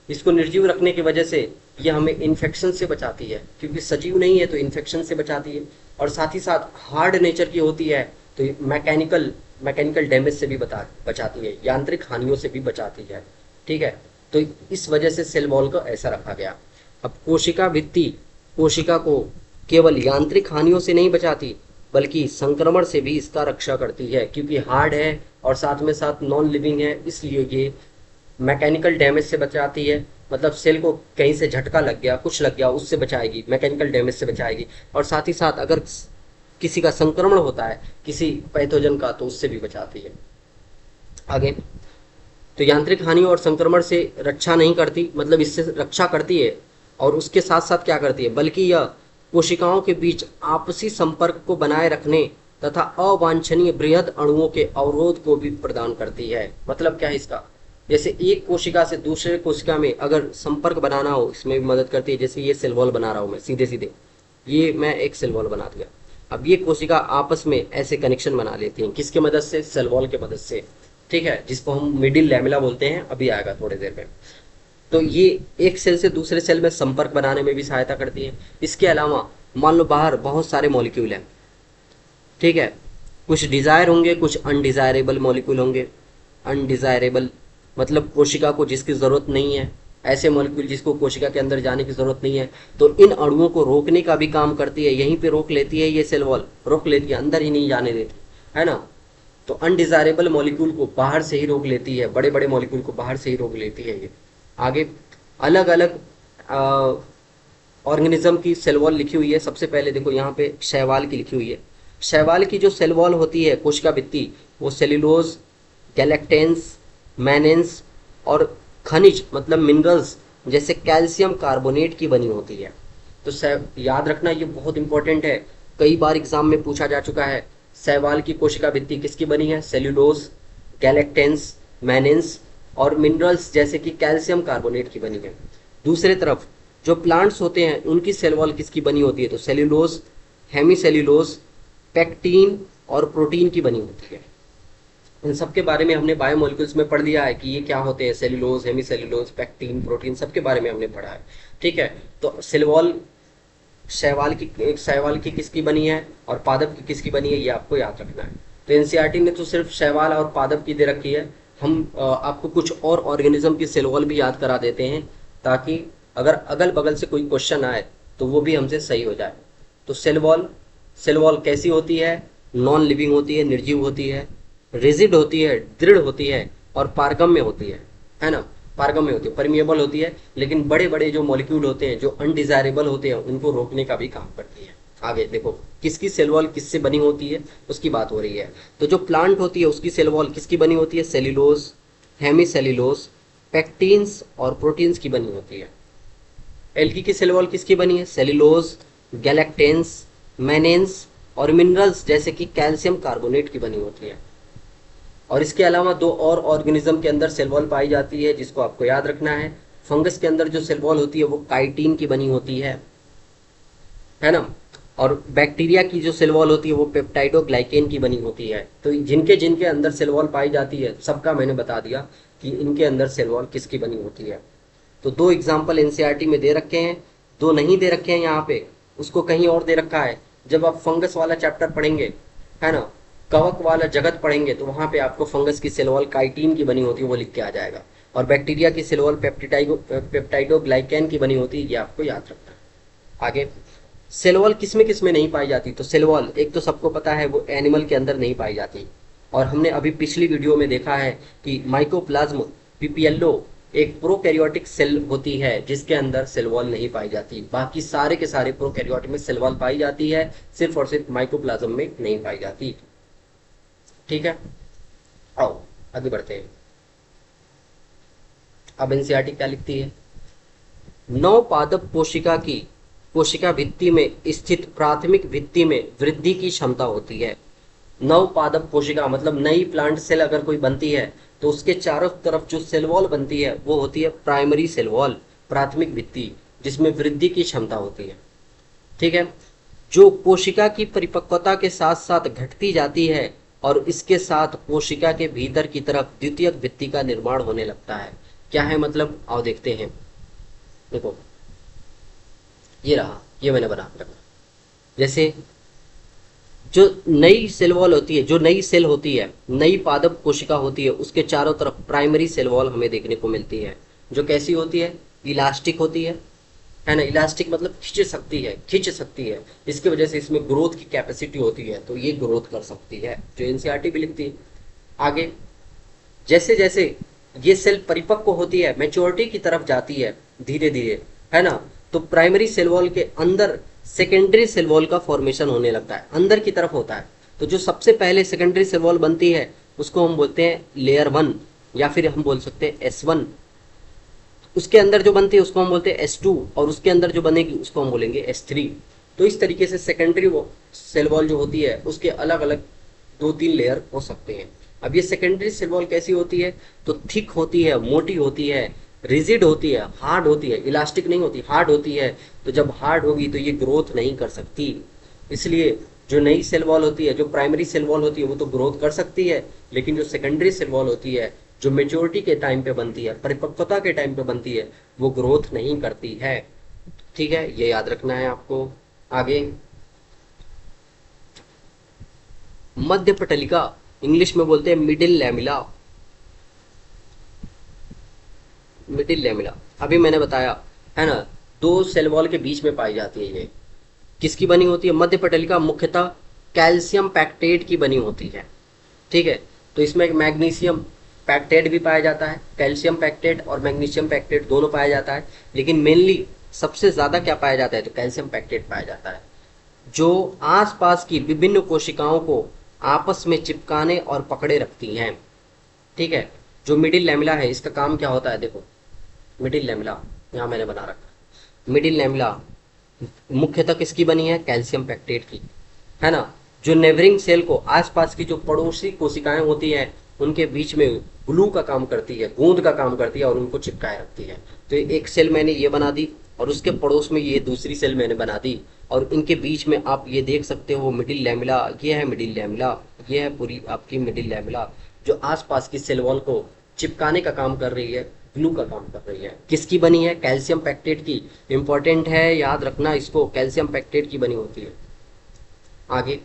Speaker 1: इसको निर्जीव रखने की वजह से यह हमें इन्फेक्शन से बचाती है, क्योंकि सजीव नहीं है तो इन्फेक्शन से बचाती है। और साथ ही साथ हार्ड नेचर की होती है तो मैकेनिकल डैमेज से भी बचाती है, यांत्रिक हानियों से भी बचाती है। ठीक है, तो इस वजह से सेल वॉल को ऐसा रखा गया। अब कोशिका भित्ति कोशिका को केवल यांत्रिक हानियों से नहीं बचाती, बल्कि संक्रमण से भी इसका रक्षा करती है, क्योंकि हार्ड है और साथ में साथ नॉन लिविंग है, इसलिए ये मैकेनिकल डैमेज से बचाती है। मतलब सेल को कहीं से झटका लग गया, कुछ लग गया, उससे बचाएगी, मैकेनिकल डैमेज से बचाएगी। और साथ ही साथ अगर किसी का संक्रमण होता है किसी पैथोजन का, तो उससे भी बचाती है। आगे, तो यांत्रिक हानि और संक्रमण से रक्षा नहीं करती, मतलब इससे रक्षा करती है, और उसके साथ साथ क्या करती है, बल्कि यह कोशिकाओं के बीच आपसी संपर्क को बनाए रखने तथा अवांछनीय बृहद अणुओं के अवरोध को भी प्रदान करती है। मतलब क्या है इसका, जैसे एक कोशिका से दूसरे कोशिका में अगर संपर्क बनाना हो, इसमें भी मदद करती है। जैसे ये सेल वॉल बना रहा हूँ मैं, सीधे सीधे ये मैं एक सेल वॉल बना दिया। अब ये कोशिका आपस में ऐसे कनेक्शन बना लेती हैं, किसके मदद से, सेल वॉल के मदद से। ठीक है, जिसको हम मिडिल लैमेला बोलते हैं, अभी आएगा थोड़ी देर में। तो ये एक सेल से दूसरे सेल में संपर्क बनाने में भी सहायता करती है। इसके अलावा मान लो बाहर बहुत सारे मॉलिक्यूल हैं, ठीक है। कुछ डिजायर होंगे, कुछ अनडिजायरेबल मॉलिक्यूल होंगे। अनडिजायरेबल मतलब कोशिका को जिसकी जरूरत नहीं है, ऐसे मॉलिक्यूल जिसको कोशिका के अंदर जाने की जरूरत नहीं है, तो इन अणुओं को रोकने का भी काम करती है, यहीं पे रोक लेती है, ये सेल वॉल रोक लेती है, अंदर ही नहीं जाने देती है ना। तो अनडिजायरेबल मॉलिक्यूल को बाहर से ही रोक लेती है, बड़े बड़े मॉलिक्यूल को बाहर से ही रोक लेती है ये। आगे अलग अलग ऑर्गेनिज्म की सेल वॉल लिखी हुई है। सबसे पहले देखो यहाँ पे शैवाल की लिखी हुई है। शैवाल की जो सेल वॉल होती है कोशिका भित्ति, वो सेल्यूलोज, गैलेक्टेंस, मैनेंस और खनिज मतलब मिनरल्स जैसे कैल्शियम कार्बोनेट की बनी होती है। तो याद रखना ये बहुत इंपॉर्टेंट है, कई बार एग्जाम में पूछा जा चुका है। शैवाल की कोशिका भित्ति किसकी बनी है? सेल्यूलोज, गैलेक्टेंस, मैनेंस और मिनरल्स जैसे कि कैल्शियम कार्बोनेट की बनी है। दूसरी तरफ जो प्लांट्स होते हैं उनकी सेल वॉल किसकी बनी होती है? तो सेल्यूलोज, हेमीसेल्यूलोज, पेक्टीन और प्रोटीन की बनी होती है। इन सब के बारे में हमने बायोमोलिक्यूल्स में पढ़ लिया है कि ये क्या होते हैं। सेल्यूलोज, हेमीसेल्यूलोज, पेक्टीन, प्रोटीन, सबके बारे में हमने पढ़ा है। ठीक है। तो सेल वॉल शैवाल की किसकी बनी है और पादप की किसकी बनी है, ये आपको याद रखना है। तो एनसीईआरटी ने तो सिर्फ शैवाल और पादप की दे रखी है। हम आपको कुछ और ऑर्गेनिज्म की सेल वॉल भी याद करा देते हैं, ताकि अगर अगल बगल से कोई क्वेश्चन आए तो वो भी हमसे सही हो जाए। तो सेल वॉल कैसी होती है? नॉन लिविंग होती है, निर्जीव होती है, रिजिड होती है, दृढ़ होती है और पारगम्य होती है ना। पारगम्य होती है, परमिएबल होती है, लेकिन बड़े बड़े जो मॉलिक्यूल होते हैं जो अनडिजायरेबल होते हैं उनको रोकने का भी काम करती है। आगे देखो किसकी सेल वॉल किससे बनी होती है उसकी बात हो रही है। तो जो प्लांट होती है उसकी सेल वॉल किसकी बनी होती है? सेल्यूलोज, हेमीसेल्यूलोज, पेक्टीन्स और प्रोटीन्स की बनी होती है। एल्गी की सेल वॉल किसकी बनी है? सेल्यूलोज, गैलेक्टेंस, मैनेंस और मिनरल्स जैसे कि कैल्शियम कार्बोनेट की बनी होती है। और इसके अलावा दो और ऑर्गेनिज्म के अंदर सेल वॉल पाई जाती है जिसको आपको याद रखना है। फंगस के अंदर जो सेल वॉल होती है वो काइटिन की बनी होती है ना। और बैक्टीरिया की जो सेल वॉल होती है वो पेप्टाइडोग्लाइकेन की बनी होती है। तो जिनके जिनके अंदर सेल वॉल पाई जाती है सबका मैंने बता दिया कि इनके अंदर सेल वॉल किसकी बनी होती है। तो दो एग्जाम्पल एनसीईआरटी में दे रखे हैं, दो नहीं दे रखे हैं यहाँ पे, उसको कहीं और दे रखा है। जब आप फंगस वाला चैप्टर पढ़ेंगे, है ना, कवक वाला जगत पढ़ेंगे, तो वहां पे आपको फंगस की सेल वॉल काइटिन की बनी होती है वो लिख के आ जाएगा, और बैक्टीरिया की सेल वॉल पेप्टाइडोग्लाइकेन की बनी होती है, ये आपको याद रखना है। आगे सेल वॉल किस में नहीं पाई जाती? तो सेल वॉल एक तो सबको पता है वो एनिमल के अंदर नहीं पाई जाती, और हमने अभी पिछली वीडियो में देखा है कि माइकोप्लाज्म पीपीएलओ एक प्रोकैरियोटिक सेल होती है जिसके अंदर सेल वॉल नहीं पाई जाती। बाकी सारे के सारे प्रोकैरियोट में सेल वॉल पाई जाती है, सिर्फ और सिर्फ माइकोप्लाज्म में नहीं पाई जाती। ठीक है, आओ आगे बढ़ते हैं। अब एनसीईआरटी क्या लिखती है? नौ पादप कोशिका भित्ति में स्थित प्राथमिक भित्ति में वृद्धि की क्षमता होती है। नव पादप कोशिका मतलब नई प्लांट सेल अगर कोई बनती है तो उसके चारों तरफ जो सेल वॉल बनती है वो होती है प्राइमरी सेल वॉल, प्राथमिक भित्ति, जिसमें वृद्धि की क्षमता होती है। ठीक है, जो कोशिका की परिपक्वता के साथ साथ घटती जाती है और इसके साथ कोशिका के भीतर की तरफ द्वितीयक भित्ति का निर्माण होने लगता है। क्या है मतलब? आओ देखते हैं। देखो ये रहा, ये मैंने बना रखा। जैसे जो नई सेल वॉल होती है, जो नई सेल होती है, नई पादप कोशिका होती है, उसके चारों तरफ प्राइमरी सेल वॉल हमें देखने को मिलती है, जो कैसी होती है? इलास्टिक होती है ना। इलास्टिक मतलब खींच सकती है, इसकी वजह से इसमें ग्रोथ की कैपेसिटी होती है, तो ये ग्रोथ कर सकती है, जो एनसीईआरटी भी लिखती है। आगे जैसे जैसे ये सेल परिपक्व होती है, मैच्योरिटी की तरफ जाती है धीरे धीरे, है ना, तो प्राइमरी सेल वॉल के अंदर सेकेंडरी सेल वॉल का फॉर्मेशन होने लगता है, अंदर की तरफ होता है। तो जो सबसे पहले सेकेंडरी सेल वॉल बनती है उसको हम बोलते हैं लेयर 1, या फिर हम बोल सकते हैं S1। उसके अंदर जो बनती है उसको हम बोलते हैं S2, और उसके अंदर जो बनेगी उसको हम बोलेंगे S3। तो इस तरीके से सेकेंडरी सेल वॉल जो होती है उसके अलग अलग 2-3 लेयर हो सकते हैं। अब ये सेकेंडरी सेल वॉल कैसी होती है? तो थिक होती है, मोटी होती है, रिजिड होती है, हार्ड होती है, इलास्टिक नहीं होती, हार्ड होती है। तो जब हार्ड होगी तो ये ग्रोथ नहीं कर सकती, इसलिए जो नई सेल वॉल होती है, जो प्राइमरी सेल वॉल होती है वो तो ग्रोथ कर सकती है, लेकिन जो सेकेंडरी सेल वॉल होती है, जो मेच्योरिटी के टाइम पे बनती है, परिपक्वता के टाइम पे बनती है, वो ग्रोथ नहीं करती है। ठीक है, ये याद रखना है आपको। आगे मध्य पटलिका, इंग्लिश में बोलते हैं मिडिल लैमिला। मिडिल लैमिला अभी मैंने बताया है ना, दो सेल वॉल के बीच में पाई जाती है। ये किसकी बनी होती है? मध्य पटलिका मुख्यतः कैल्शियम पैक्टेट की बनी होती है। ठीक है, तो इसमें एक मैग्नीशियम पैक्टेट भी पाया जाता है, कैल्शियम पैक्टेट और मैग्नीशियम पैक्टेट दोनों पाया जाता है, लेकिन मेनली सबसे ज़्यादा क्या पाया जाता है? तो कैल्शियम पैक्टेट पाया जाता है, जो आसपास की विभिन्न कोशिकाओं को आपस में चिपकाने और पकड़े रखती हैं। ठीक है, जो मिडिल लैमिला है इसका काम क्या होता है? देखो, मिडिल लैमिला यहाँ मैंने बना रखा। मिडिल लैमिला मुख्यतः किसकी बनी है? कैल्शियम पैक्टेट की, है ना, जो नेबरिंग सेल को, आसपास की जो पड़ोसी कोशिकाएं होती हैं उनके बीच में ग्लू का काम करती है, गूंद का काम करती है और उनको चिपकाए रखती है। तो एक सेल मैंने ये बना दी और उसके पड़ोस में ये दूसरी सेल मैंने बना दी, और इनके बीच में आप ये देख सकते हो मिडिल लैमिला, ये है मिडिल लैमिला, ये है पूरी आपकी मिडिल लैमिला, जो आसपास की सेल वॉल को चिपकाने का काम कर रही है, ग्लू का काम कर रही है। किसकी बनी है? कैल्शियम पैक्टेट की। इंपॉर्टेंट है, याद रखना इसको, कैल्शियम पैक्टेट की बनी होती है। आगे,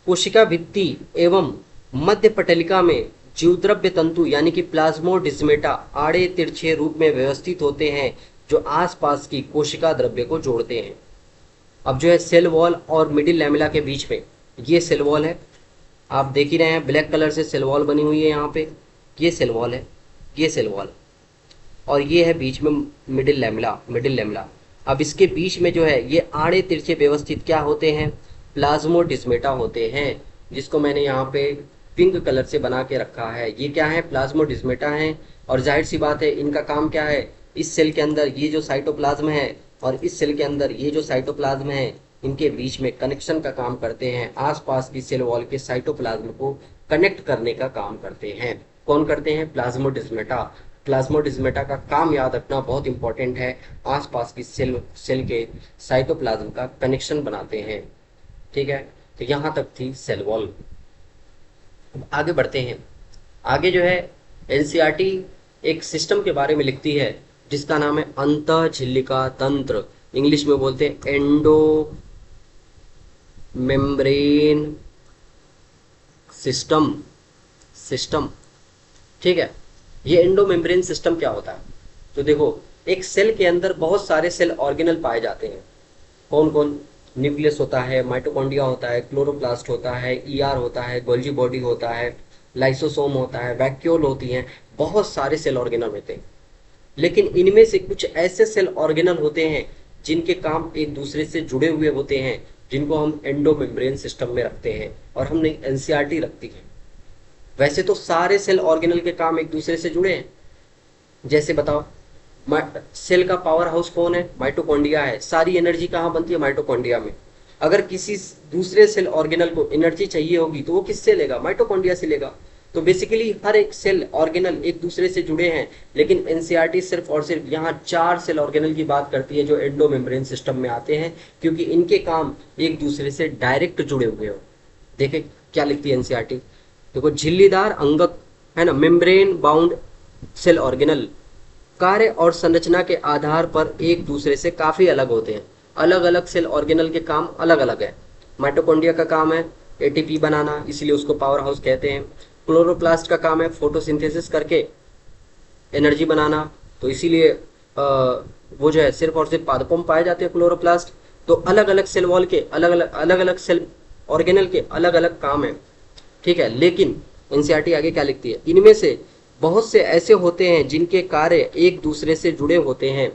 Speaker 1: कोशिका भित्ति एवं मध्य पटलिका में जीवद्रव्य तंतु यानी कि प्लाज्मोडिस्मेटा आड़े तिरछे रूप में व्यवस्थित होते हैं, जो आसपास की कोशिका द्रव्य को जोड़ते हैं। अब जो है सेल वॉल और मिडिल लैमिला के बीच में ये सेल वॉल है, आप देख ही रहे हैं ब्लैक कलर से सेल वॉल बनी हुई है यहाँ पे, ये सेल वॉल है, ये सेल वॉल, और ये है बीच में मिडिल लैमिला, मिडिल लैमिला। अब इसके बीच में जो है ये आड़े तिरछे व्यवस्थित क्या होते हैं? प्लाज्मोडिस्मेटा होते हैं, जिसको मैंने यहाँ पे पिंक कलर से बना के रखा है। ये क्या है? प्लाज्मोडिस्मेटा है। और जाहिर सी बात है इनका काम क्या है? इस सेल के अंदर ये जो साइटोप्लाज्म है और इस सेल के अंदर ये जो साइटोप्लाज्म है, इनके बीच में कनेक्शन का काम करते हैं, आसपास की सेल वॉल के साइटोप्लाज्म को कनेक्ट करने का काम करते हैं। कौन करते हैं? प्लाज्मोडिस्मेटा। प्लाज्मोडिस्मेटा का काम याद रखना बहुत इंपॉर्टेंट है, आसपास की सेल के साइटोप्लाज्म का कनेक्शन बनाते हैं। ठीक है, तो यहाँ तक थी सेल वॉल। अब आगे बढ़ते हैं। आगे जो है एनसीईआरटी एक सिस्टम के बारे में लिखती है जिसका नाम है अंतःझिल्लिका तंत्र, इंग्लिश में बोलते हैं एंडो मेम्ब्रेन सिस्टम। सिस्टम, ठीक है, ये एंडो मेम्ब्रेन सिस्टम क्या होता है? तो देखो, एक सेल के अंदर बहुत सारे सेल ऑर्गेनल पाए जाते हैं। कौन कौन? न्यूक्लियस होता है, माइटोकॉन्ड्रिया होता है, क्लोरोप्लास्ट होता है, ईआर होता है, गोल्जी बॉडी होता है, लाइसोसोम होता है, वैक्यूल होती हैं, बहुत सारे सेल ऑर्गेनल होते हैं। लेकिन इनमें से कुछ ऐसे सेल ऑर्गेनल होते हैं जिनके काम एक दूसरे से जुड़े हुए होते हैं, जिनको हम एंडो मेम्ब्रेन सिस्टम में रखते हैं और हमने एनसीईआरटी रखती है। वैसे तो सारे सेल ऑर्गेनल के काम एक दूसरे से जुड़े हैं। जैसे बताओ, सेल का पावर हाउस कौन है? माइटोकॉन्ड्रिया है। सारी एनर्जी कहाँ बनती है? माइटोकॉन्ड्रिया में। अगर किसी दूसरे सेल ऑर्गेनल को एनर्जी चाहिए होगी तो वो किससे लेगा? माइटोकॉन्ड्रिया से लेगा। तो बेसिकली हर एक सेल ऑर्गेनल एक दूसरे से जुड़े हैं, लेकिन एनसीईआरटी सिर्फ और सिर्फ यहाँ 4 सेल ऑर्गेनल की बात करती है जो एंडो मेम्ब्रेन सिस्टम में आते हैं, क्योंकि इनके काम एक दूसरे से डायरेक्ट जुड़े हुए हो। देखे क्या लिखती है एनसीईआरटी? देखो, झिल्लीदार अंगक है ना, मेम्ब्रेन बाउंड सेल ऑर्गेनल कार्य और संरचना के आधार पर एक दूसरे से काफी अलग होते हैं। अलग अलग सेल ऑर्गेनल के काम अलग अलग है। माइटोकॉन्ड्रिया का काम है एटीपी बनाना, इसीलिए उसको पावर हाउस कहते हैं। क्लोरोप्लास्ट का काम है फोटोसिंथेसिस करके एनर्जी बनाना, तो इसीलिए वो जो है सिर्फ और सिर्फ पादपों में पाए जाते हैं क्लोरोप्लास्ट। तो अलग अलग सेल वॉल के अलग अलग सेल ऑर्गेनल के अलग अलग काम है। ठीक है, लेकिन एनसीईआरटी आगे क्या लिखती है? इनमें से बहुत से ऐसे होते हैं जिनके कार्य एक दूसरे से जुड़े होते हैं,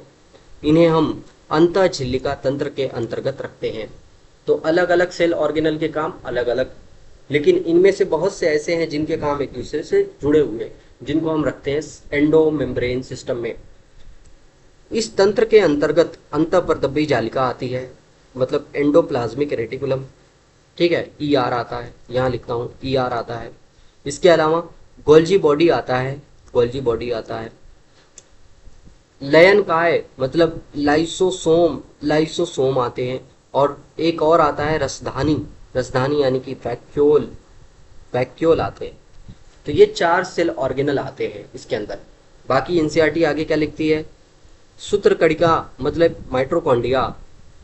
Speaker 1: इन्हें हम अंतःझिल्लिका तंत्र के अंतर्गत रखते हैं। तो अलग अलग सेल ऑर्गेनल के काम अलग अलग, लेकिन इनमें से बहुत से ऐसे हैं जिनके काम एक दूसरे से जुड़े हुए हैं, जिनको हम रखते हैं एंडो मेम्ब्रेन सिस्टम में। इस तंत्र के अंतर्गत अंतःपरदब्बी जालिका आती है, मतलब एंडोप्लाज्मिक रेटिकुलम। ठीक है, ईआर आता है, यहाँ लिखता हूँ ईआर आता है। इसके अलावा गोल्जी बॉडी आता है, गोल्जी बॉडी आता है। लयनकाय मतलब लाइसोसोम, लाइसोसोम आते हैं। और एक और आता है रसधानी, रसधानी यानी कि वैक्यूल, वैक्यूल आते हैं। तो ये 4 सेल ऑर्गेनल आते हैं इसके अंदर। बाकी एनसीईआरटी आगे क्या लिखती है? सूत्रकणिका मतलब माइटोकॉन्ड्रिया,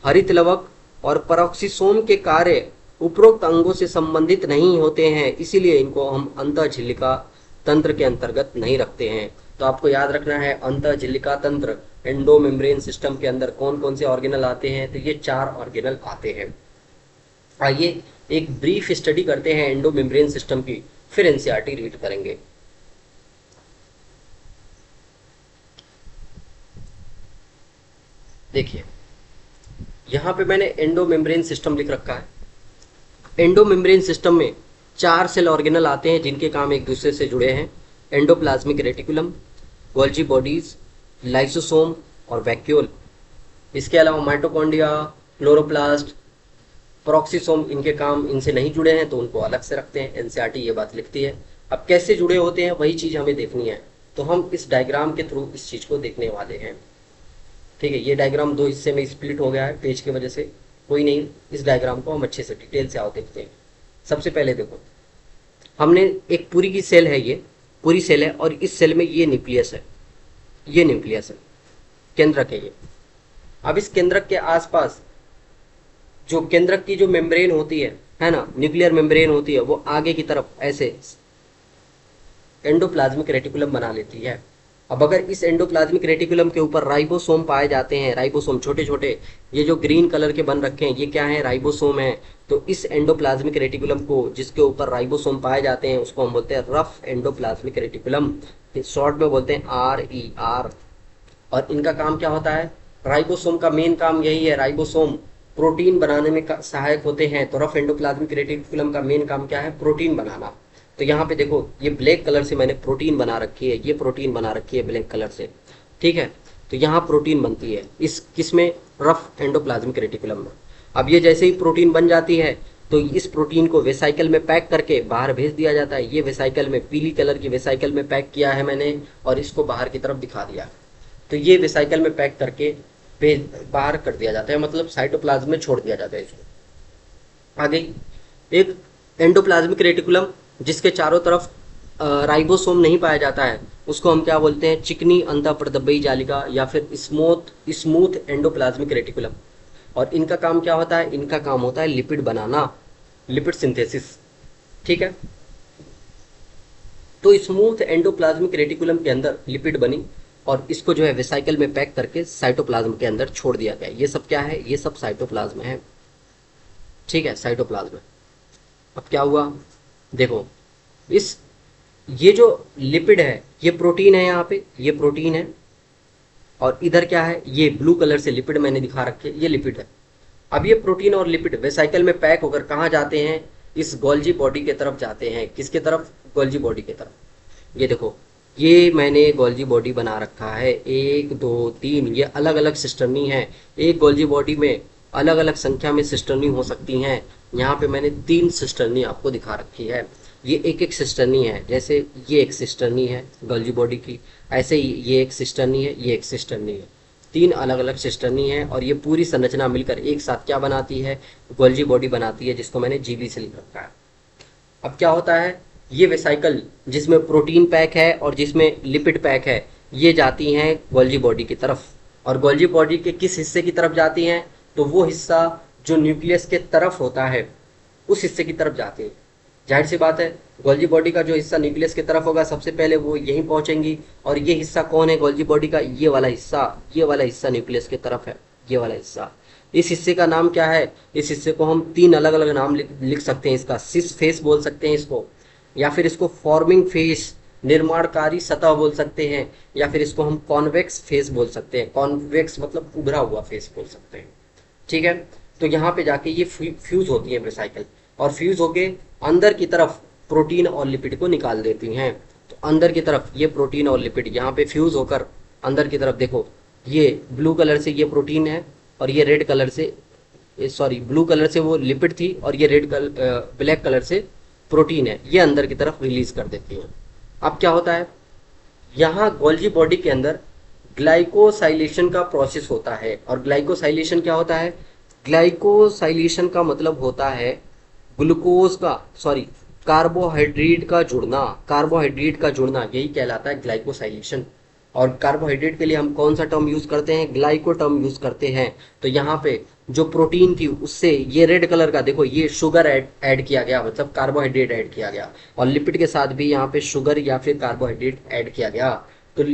Speaker 1: हरित लवक और परऑक्सीसोम के कार्य उपरोक्त अंगों से संबंधित नहीं होते हैं, इसीलिए इनको हम अंतःझिल्लिका तंत्र के अंतर्गत नहीं रखते हैं। तो आपको याद रखना है अंतःझिल्लिका तंत्र एंडोमेम्ब्रेन सिस्टम के अंदर कौन कौन से ऑर्गेनल आते हैं, तो ये 4 ऑर्गेनल आते हैं। आइए एक ब्रीफ स्टडी करते हैं एंडोमेम्ब्रेन सिस्टम की, फिर एनसीईआरटी रीड करेंगे। देखिए यहाँ पे मैंने एंडोमेम्ब्रेन सिस्टम लिख रखा है। एंडोमेम्ब्रेन सिस्टम में 4 सेल ऑर्गेनल आते हैं जिनके काम एक दूसरे से जुड़े हैं। Endoplasmic reticulum, Golgi bodies, lysosome और वैक्यूल। इसके अलावा माइटोकॉन्ड्रिया, क्लोरोप्लास्ट, प्रोक्सीसोम, इनके काम इनसे नहीं जुड़े हैं तो उनको अलग से रखते हैं। एनसीईआरटी ये बात लिखती है। अब कैसे जुड़े होते हैं वही चीज़ हमें देखनी है, तो हम इस डायग्राम के थ्रू इस चीज़ को देखने वाले हैं। ठीक है, ये डायग्राम 2 हिस्से में स्प्लिट हो गया है पेज की वजह से, कोई नहीं, इस डायग्राम को हम अच्छे से डिटेल से आओ देखते हैं। सबसे पहले देखो, हमने एक पूरी की सेल है, ये पूरी सेल है और इस सेल में ये न्यूक्लियस है, ये न्यूक्लियस है, केंद्रक है ये। अब इस केंद्रक के आसपास जो केंद्रक की जो मेम्ब्रेन होती है ना, न्यूक्लियर मेम्ब्रेन होती है, वो आगे की तरफ ऐसे एंडोप्लाज्मिक रेटिकुलम बना लेती है। अब अगर इस एंडोप्लाज्मिक रेटिकुलम के ऊपर राइबोसोम पाए जाते हैं, राइबोसोम छोटे छोटे, ये जो ग्रीन कलर के बन रखे हैं ये क्या है, राइबोसोम है। तो इस एंडोप्लाज्मिक रेटिकुलम को जिसके ऊपर राइबोसोम पाए जाते हैं उसको हम बोलते हैं रफ एंडोप्लाज्मिक रेटिकुलम, शॉर्ट में बोलते हैं RER। और इनका काम क्या होता है, राइबोसोम का मेन काम यही है, राइबोसोम प्रोटीन बनाने में सहायक होते हैं। तो रफ एंडोप्लाज्मिक रेटिकुलम का मेन काम क्या है, प्रोटीन बनाना। तो यहाँ पे देखो ये ब्लैक कलर से मैंने प्रोटीन बना रखी है, ये प्रोटीन बना रखी है ब्लैक कलर से, ठीक है। तो यहाँ प्रोटीन बनती है इस किसमें, रफ एंडोप्लाज्मिक रेटिकुलम में। अब ये जैसे ही प्रोटीन बन जाती है तो इस प्रोटीन को वेसाइकल में पैक करके बाहर भेज दिया जाता है। ये वेसाइकल में, पीली कलर की वेसाइकल में पैक किया है मैंने और इसको बाहर की तरफ दिखा दिया। तो ये वेसाइकल में पैक करके बाहर कर दिया जाता है, मतलब साइटोप्लाज्म में छोड़ दिया जाता है इसको। आगे एक एंडोप्लाज्मिक रेटिकुलम जिसके चारों तरफ राइबोसोम नहीं पाया जाता है उसको हम क्या बोलते हैं, चिकनी अंतःप्रदब्बी जालिका या फिर स्मूथ एंडोप्लाज्मिक रेटिकुलम। और इनका काम क्या होता है, इनका काम होता है लिपिड बनाना, लिपिड सिंथेसिस, ठीक है। तो स्मूथ एंडोप्लाज्मिक रेटिकुलम के अंदर लिपिड बनी और इसको जो है वेसाइकल में पैक करके साइटोप्लाज्म के अंदर छोड़ दिया गया। ये सब क्या है, ये सब साइटोप्लाज्म है, ठीक है, साइटोप्लाज्म। अब क्या हुआ, देखो ये जो लिपिड है ये प्रोटीन है, यहाँ पे ये प्रोटीन है और इधर क्या है, ये ब्लू कलर से लिपिड मैंने दिखा रखे, ये लिपिड है। अब ये प्रोटीन और लिपिड वेसाइकल में पैक होकर कहाँ जाते हैं, इस गोल्जी बॉडी के तरफ जाते हैं। किसके तरफ, गोल्जी बॉडी के तरफ। ये देखो ये मैंने गोल्जी बॉडी बना रखा है, 1 2 3, ये अलग अलग सिस्टर्नी है। एक गोल्जी बॉडी में अलग अलग संख्या में सिस्टर्नी हो सकती हैं। यहाँ पे मैंने 3 सिस्टर्नी आपको दिखा रखी है। ये एक सिस्टर्नी है, जैसे ये एक सिस्टर्नी है गोल्जी बॉडी की, ऐसे ही ये एक सिस्टर्नी है, ये एक सिस्टर्नी है। 3 अलग अलग सिस्टर्नी है और ये पूरी संरचना मिलकर एक साथ क्या बनाती है, गोल्जी बॉडी बनाती है, जिसको मैंने GB से लिख रखा है। अब क्या होता है, ये वेसाइकल जिसमें प्रोटीन पैक है और जिसमें लिपिड पैक है, ये जाती हैं गोल्जी बॉडी की तरफ। और गोल्जी बॉडी के किस हिस्से की तरफ जाती हैं, तो वो हिस्सा जो न्यूक्लियस के तरफ होता है उस हिस्से की तरफ जाती है। जाहिर सी बात है, गोल्जी बॉडी का जो हिस्सा न्यूक्लियस की तरफ होगा सबसे पहले वो यहीं पहुंचेंगी। और ये हिस्सा कौन है गोल्जी बॉडी का, ये वाला हिस्सा, ये वाला हिस्सा न्यूक्लियस की तरफ है, ये वाला हिस्सा। इस हिस्से का नाम क्या है, इस हिस्से को हम 3 अलग अलग नाम लिख सकते हैं। इसका सिस फेस बोल सकते हैं इसको, या फिर इसको फॉर्मिंग फेस, निर्माणकारी सतह बोल सकते हैं, या फिर इसको हम कॉन्वेक्स फेस बोल सकते हैं। कॉन्वेक्स मतलब उभरा हुआ फेस बोल सकते हैं, ठीक है। तो यहाँ पे जाके ये फ्यूज होती है वेसाइकल और फ्यूज होके अंदर की तरफ प्रोटीन और लिपिड को निकाल देती हैं। तो अंदर की तरफ ये प्रोटीन और लिपिड यहाँ पे फ्यूज होकर अंदर की तरफ, देखो ये ब्लू कलर से ये प्रोटीन है और ये रेड कलर से, सॉरी ब्लू कलर से वो लिपिड थी और ये ब्लैक कलर से प्रोटीन है, ये अंदर की तरफ रिलीज कर देती हैं। अब क्या होता है, यहाँ गोल्जी बॉडी के अंदर ग्लाइकोसाइलेशन का प्रोसेस होता है। और ग्लाइकोसाइलेशन क्या होता है, ग्लाइकोसाइलेशन का मतलब होता है ग्लूकोज का, सॉरी कार्बोहाइड्रेट का जुड़ना, कार्बोहाइड्रेट का जुड़ना, यही कहलाता है ग्लाइकोसाइलेशन। और कार्बोहाइड्रेट के लिए हम कौन सा टर्म यूज करते हैं, ग्लाइको टर्म यूज करते हैं। तो यहाँ पे जो प्रोटीन थी उससे ये रेड कलर का देखो ये शुगर ऐड किया गया, मतलब कार्बोहाइड्रेट ऐड किया गया, और लिपिड के साथ भी यहाँ पे शुगर या फिर कार्बोहाइड्रेट ऐड किया गया। तो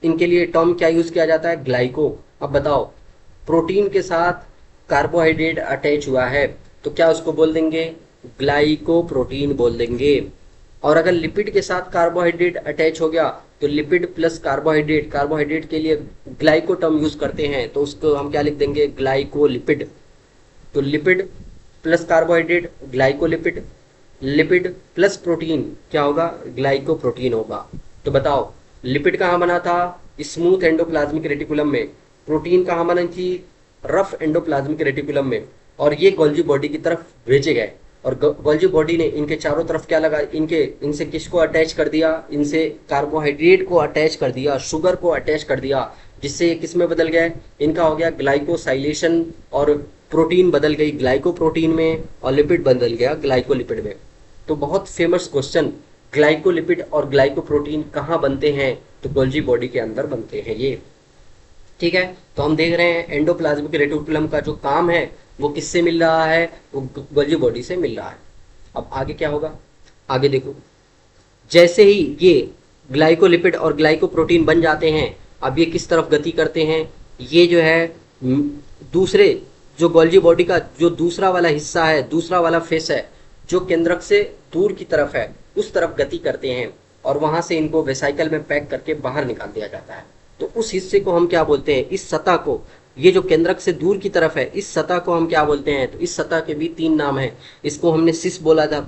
Speaker 1: इनके लिए टर्म क्या यूज किया जाता है, ग्लाइको। अब बताओ, प्रोटीन के साथ कार्बोहाइड्रेट अटैच हुआ है तो क्या उसको बोल देंगे, ग्लाइको प्रोटीन बोल देंगे। और अगर लिपिड के साथ कार्बोहाइड्रेट अटैच हो गया तो लिपिड प्लस कार्बोहाइड्रेट, कार्बोहाइड्रेट के लिए ग्लाइको टर्म यूज करते हैं तो उसको हम क्या लिख देंगे, ग्लाइकोलिपिड। तो lipid plus carbohydrate glycolipid, lipid plus protein क्या होगा, ग्लाइकोप्रोटीन होगा। तो बताओ लिपिड कहाँ बना था, स्मूथ एंडोप्लाज्मिक रेटिकुलम में, प्रोटीन कहाँ बनी थी, रफ एंडोप्लाज्मिक रेटिकुलम में, और ये गोल्जी बॉडी की तरफ भेजे गए। और गोल्जी बॉडी ने इनके चारों तरफ क्या लगा, इनसे किसको अटैच कर दिया, इनसे कार्बोहाइड्रेट को अटैच कर दिया, शुगर को अटैच कर दिया, जिससे ये किस में बदल गया, इनका हो गया ग्लाइकोसाइलेशन, और प्रोटीन बदल गई ग्लाइकोप्रोटीन में, और लिपिड बदल गया ग्लाइकोलिपिड में। तो बहुत फेमस क्वेश्चन, ग्लाइकोलिपिड और ग्लाइकोप्रोटीन कहाँ बनते हैं, तो गोल्जी बॉडी के अंदर बनते हैं ये। ठीक है, तो हम देख रहे हैं एंडोप्लाज्मिक रेटिकुलम का जो काम है वो किससे मिल रहा है, वो गोल्जी बॉडी से मिल रहा है। अब आगे क्या होगा, आगे देखो, जैसे ही ये ग्लाइकोलिपिड और ग्लाइकोप्रोटीन बन जाते हैं, अब ये किस तरफ गति करते हैं, ये जो है दूसरे जो गोल्जी बॉडी का जो दूसरा वाला हिस्सा है, दूसरा वाला फेस है जो केंद्रक से दूर की तरफ है, उस तरफ गति करते हैं, और वहां से इनको वेसाइकल में पैक करके बाहर निकाल दिया जाता है। तो उस हिस्से को हम क्या बोलते हैं, इस सतह को, ये जो केंद्रक से दूर की तरफ है इस सतह को हम क्या बोलते हैं, तो इस सतह के भी तीन नाम है। इसको हमने सिस बोला था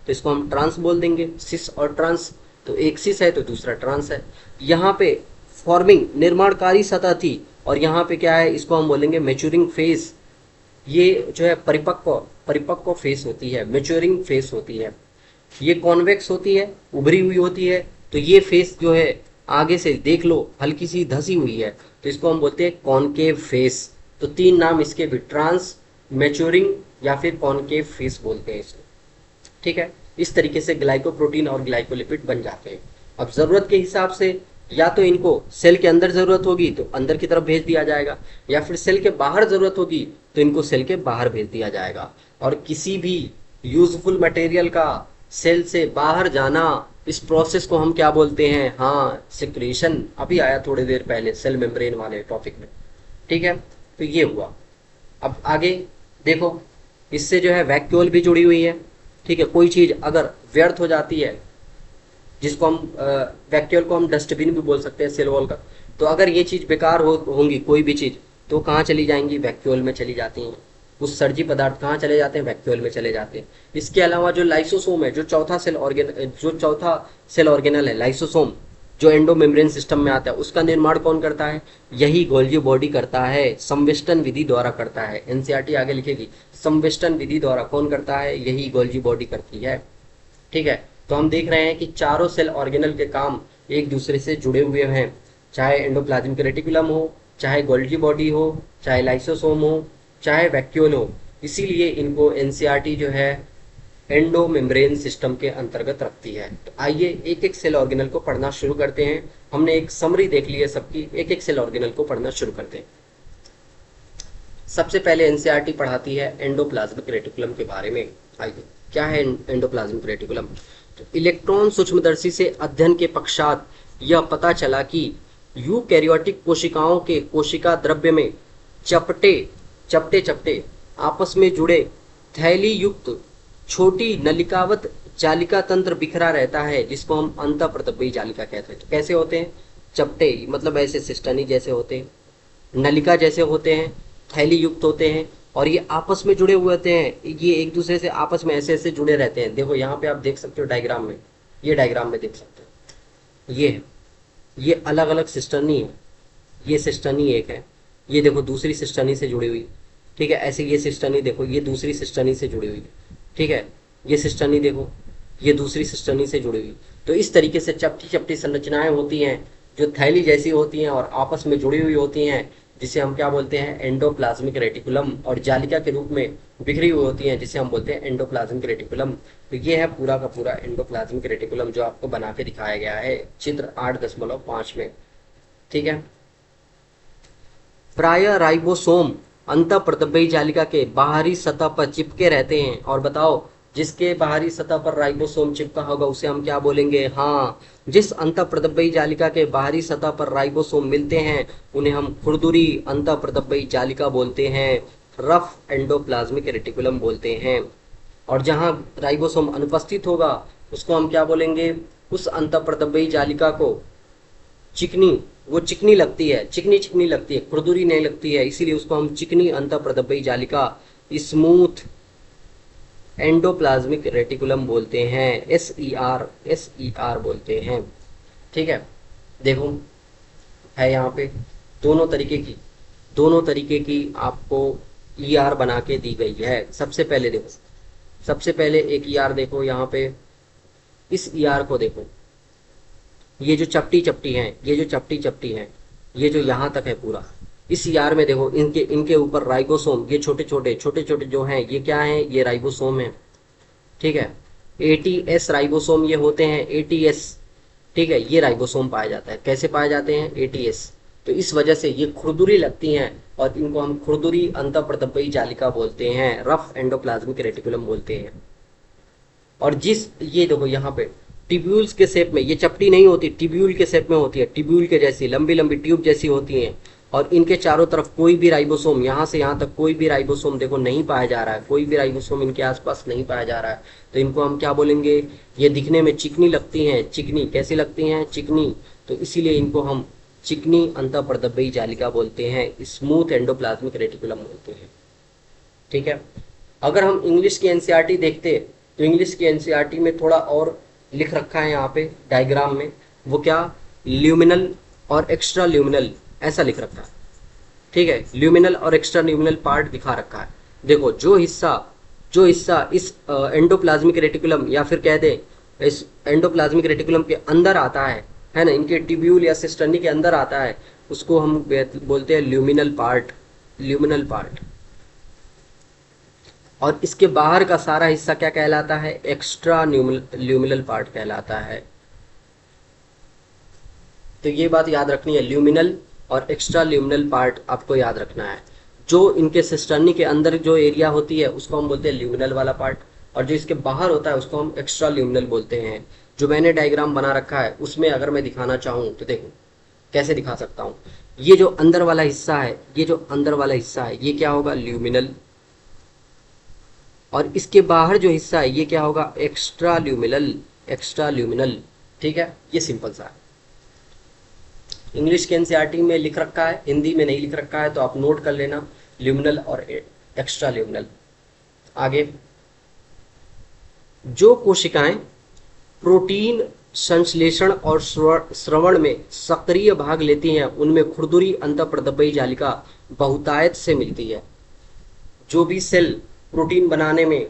Speaker 1: तो इसको हम ट्रांस बोल देंगे, सिस और ट्रांस। तो एक सिस है तो दूसरा ट्रांस है। यहाँ पे फॉर्मिंग निर्माणकारी सतह थी, और यहाँ पे क्या है, इसको हम बोलेंगे मेच्योरिंग फेज। ये जो है परिपक्व परिपक्व फेस होती है, मेच्योरिंग फेस होती है। ये कॉन्वेक्स होती है, उभरी हुई होती है। तो ये फेस जो है आगे से देख लो हल्की सी धसी हुई है, तो इसको हम बोलते हैं कॉनकेव फेस। तो तीन नाम इसके भी, ट्रांस, मैच्योरिंग या फिर कॉनकेव फेस बोलते हैं इसको। ठीक है, इस तरीके से ग्लाइकोप्रोटीन और ग्लाइकोलिपिड बन जाते हैं। अब जरूरत के हिसाब से या तो इनको सेल के अंदर जरूरत होगी तो अंदर की तरफ भेज दिया जाएगा, या फिर सेल के बाहर जरूरत होगी तो इनको सेल के बाहर भेज दिया जाएगा। और किसी भी यूजफुल मटेरियल का सेल से बाहर जाना, इस प्रोसेस को हम क्या बोलते हैं, हाँ सिक्रीशन, अभी आया थोड़ी देर पहले सेल मेम्ब्रेन वाले टॉपिक में। ठीक है, तो ये हुआ। अब आगे देखो, इससे जो है वैक्यूल भी जुड़ी हुई है। ठीक है, कोई चीज अगर व्यर्थ हो जाती है, जिसको हम वैक्यूल को हम डस्टबिन भी बोल सकते हैं सेल वॉल का, तो अगर ये चीज बेकार होंगी कोई भी चीज, तो कहाँ चली जाएंगी, वैक्यूल में चली जाती हैं। उस सर्जी पदार्थ कहाँ चले जाते हैं, वैक्यूल में चले जाते हैं। इसके अलावा जो लाइसोसोम है, जो चौथा सेल ऑर्गेनल है लाइसोसोम, जो एंडो मेम्ब्रेन सिस्टम में आता है, उसका निर्माण कौन करता है, यही गोल्जी बॉडी करता है, संवेष्टन विधि द्वारा करता है। एनसीईआरटी आगे लिखेगी, संवेष्टन विधि द्वारा कौन करता है, यही गोल्जी बॉडी करती है। ठीक है, तो हम देख रहे हैं कि चारों सेल ऑर्गेनल के काम एक दूसरे से जुड़े हुए हैं, चाहे एंडोप्लाज्मिक रेटिकुलम हो, चाहे गोल्जी बॉडी हो, चाहे लाइसोसोम हो, चाहे वैक्यूल हो। इसीलिए इनको एनसीईआरटी जो है एंडो मेम्ब्रेन सिस्टम के अंतर्गत रखती है। तो आइए एक एक सेल ऑर्गेनल को पढ़ना शुरू करते हैं। हमने एक समरी देख ली है सबकी, एक एक सेल ऑर्गेनल को पढ़ना शुरू करते हैं। सबसे पहले एनसीईआरटी पढ़ाती है एंडोप्लाज्मिक रेटिकुलम के बारे में। आइए, क्या है एंडोप्लाज्मिक रेटिकुलम। तो इलेक्ट्रॉन सूक्ष्मदर्शी से अध्ययन के पश्चात यह पता चला कि यूकैरियोटिक कोशिकाओं के कोशिका द्रव्य में चपटे चपटे आपस में जुड़े थैली युक्त छोटी नलिकावत जालिका तंत्र बिखरा रहता है, जिसको हम अंतःप्रतबी जालिका कहते हैं। तो कैसे होते हैं, चपटे मतलब ऐसे सिस्टनी जैसे होते हैं, नलिका जैसे होते हैं, थैली युक्त होते हैं, और ये आपस में जुड़े हुए होते हैं। ये एक दूसरे से आपस में ऐसे ऐसे जुड़े रहते हैं। देखो यहाँ पे आप देख सकते हो डायग्राम में, ये डायग्राम में देख सकते हो, ये अलग अलग सिस्टनी है। ये सिस्टनी एक है, ये देखो दूसरी सिस्टनी से जुड़ी हुई। ठीक है, ऐसे ये सिस्टनी देखो, ये दूसरी सिस्टनी से जुड़ी हुई। ठीक है, ये सिस्टनी देखो, ये दूसरी सिस्टनी से जुड़ी हुई। तो इस तरीके से चपटी चपटी संरचनाएं होती हैं जो थैली जैसी होती हैं और आपस में जुड़ी हुई होती हैं, जिसे हम क्या बोलते हैं, एंडोप्लाज्मिक रेटिकुलम, और जालिका के रूप में बिखरी हुई होती हैं, जिसे हम बोलते हैं एंडोप्लाज्मिक रेटिकुलम। तो ये है पूरा का पूरा एंडोप्लाज्मिक रेटिकुलम जो आपको बना के दिखाया गया है चित्र 8.5 में। ठीक है, प्राय राइबोसोम अंतःप्रदब्बयी जालिका के बाहरी सतह पर चिपके रहते हैं। और बताओ, जिसके बाहरी सतह पर राइबोसोम चिपका होगा उसे हम क्या बोलेंगे? हाँ, जिस अंतःप्रदब्बयी जालिका के बाहरी सतह पर राइबोसोम मिलते हैं उन्हें हम खुरदुरी अंतःप्रदब्बयी जालिका बोलते हैं, रफ एंडोप्लाज्मिक रेटिकुलम बोलते हैं। और जहां राइबोसोम अनुपस्थित होगा उसको हम क्या बोलेंगे? उस अंतःप्रदब्बयी जालिका को चिकनी, वो चिकनी लगती है, चिकनी चिकनी लगती है, खुरदुरी नहीं लगती है, इसीलिए उसको हम चिकनी अंतःप्रदब्बयी जालिका, स्मूथ एंडोप्लाज्मिक रेटिकुलम बोलते हैं, एस ई आर बोलते हैं। ठीक है, देखो है यहाँ पे दोनों तरीके की आपको ई आर बना के दी गई है। सबसे पहले देखो, सबसे पहले एक ई आर देखो यहाँ पे, इस ई आर को देखो, ये जो चपटी चपटी हैं, ये जो यहाँ तक है पूरा, इस यार में देखो, इनके इनके ऊपर राइबोसोम, ये छोटे छोटे जो हैं ये क्या हैं? ये राइबोसोम है। ठीक है, एटीएस राइबोसोम ये होते हैं, एटीएस। ठीक है, ये राइबोसोम पाया जाता है। कैसे पाए जाते हैं? एटीएस। तो इस वजह से ये खुरदुरी लगती हैं और इनको हम खुरदुरी अंतःप्रदब्बयी जालिका बोलते हैं, रफ एंडोप्लाज्मिक रेटिकुलम बोलते हैं। और जिस, ये देखो यहाँ पे ट्यूब्यूल्स के शेप में, ये चपटी नहीं होती, ट्यूब्यूल के शेप में होती है, ट्यूब्यूल के जैसी लंबी लंबी ट्यूब जैसी होती हैं। और इनके चारों तरफ कोई भी राइबोसोम, यहाँ से यहाँ तक कोई भी राइबोसोम देखो नहीं पाया जा रहा है, कोई भी राइबोसोम इनके आसपास नहीं पाया जा रहा है। तो इनको हम क्या बोलेंगे? ये दिखने में चिकनी लगती हैं, चिकनी कैसी लगती हैं? चिकनी। तो इसीलिए इनको हम चिकनी अंतःप्रदब्बयी जालिका बोलते हैं, स्मूथ एंडोप्लाज्मिक रेटिकुलम बोलते हैं। ठीक है, अगर हम इंग्लिश की एनसीईआरटी देखते तो इंग्लिश की एनसीईआरटी में थोड़ा और लिख रखा है यहाँ पे डायग्राम में, वो क्या? ल्यूमिनल और एक्स्ट्रा ल्यूमिनल, ऐसा लिख रखा है। ठीक है, ल्यूमिनल और एक्स्ट्रा ल्यूमिनल पार्ट दिखा रखा है। देखो, जो हिस्सा इस एंडोप्लाज्मिक रेटिकुलम, या फिर कह दें इस एंडोप्लाज्मिक रेटिकुलम के अंदर आता है ना, इनके ट्यूब्यूल या सिस्टर्नी के अंदर आता है, उसको हम बोलते हैं ल्यूमिनल पार्ट। और इसके बाहर का सारा हिस्सा क्या कहलाता है? एक्स्ट्रा ल्यूमिनल पार्ट कहलाता है। तो ये बात याद रखनी है, ल्यूमिनल और एक्स्ट्रा ल्यूमिनल पार्ट आपको याद रखना है। जो इनके सिस्टर्नी के अंदर जो एरिया होती है उसको हम बोलते हैं ल्यूमिनल वाला पार्ट, और जो इसके बाहर होता है उसको हम एक्स्ट्रा ल्यूमिनल बोलते हैं। जो मैंने डायग्राम बना रखा है उसमें अगर मैं दिखाना चाहूँ तो देखो कैसे दिखा सकता हूँ। ये जो अंदर वाला हिस्सा है, ये क्या होगा? ल्यूमिनल। और इसके बाहर जो हिस्सा है ये क्या होगा? Extra luminal. ठीक है, ये सिंपल सा है। इंग्लिश के एनसीईआरटी में लिख रखा है, हिंदी में नहीं लिख रखा है, तो आप नोट कर लेना, ल्यूमिनल और एक्स्ट्रा ल्यूमिनल। आगे, जो कोशिकाएं प्रोटीन संश्लेषण और श्रवण में सक्रिय भाग लेती हैं उनमें खुरदुरी अंतःप्रदब्बयी जालिका बहुतायत से मिलती है। जो भी सेल प्रोटीन बनाने में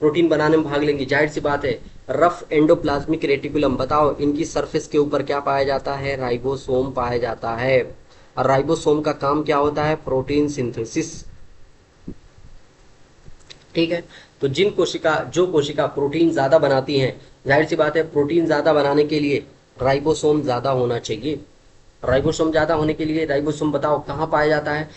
Speaker 1: भाग लेंगे, जाहिर सी बात है, रफ एंडोप्लाज्मिक रेटिकुलम, बताओ इनकी सरफेस के ऊपर क्या पाया जाता है? राइबोसोम पाया जाता है। और राइबोसोम का काम क्या होता है? Protein synthesis. ठीक है, तो जो कोशिका प्रोटीन ज्यादा बनाती हैं, जाहिर सी बात है प्रोटीन ज्यादा बनाने के लिए राइबोसोम ज्यादा होना चाहिए। राइबोसोम ज्यादा होने के लिए, राइबोसोम बताओ कहाँ पाया जाता है?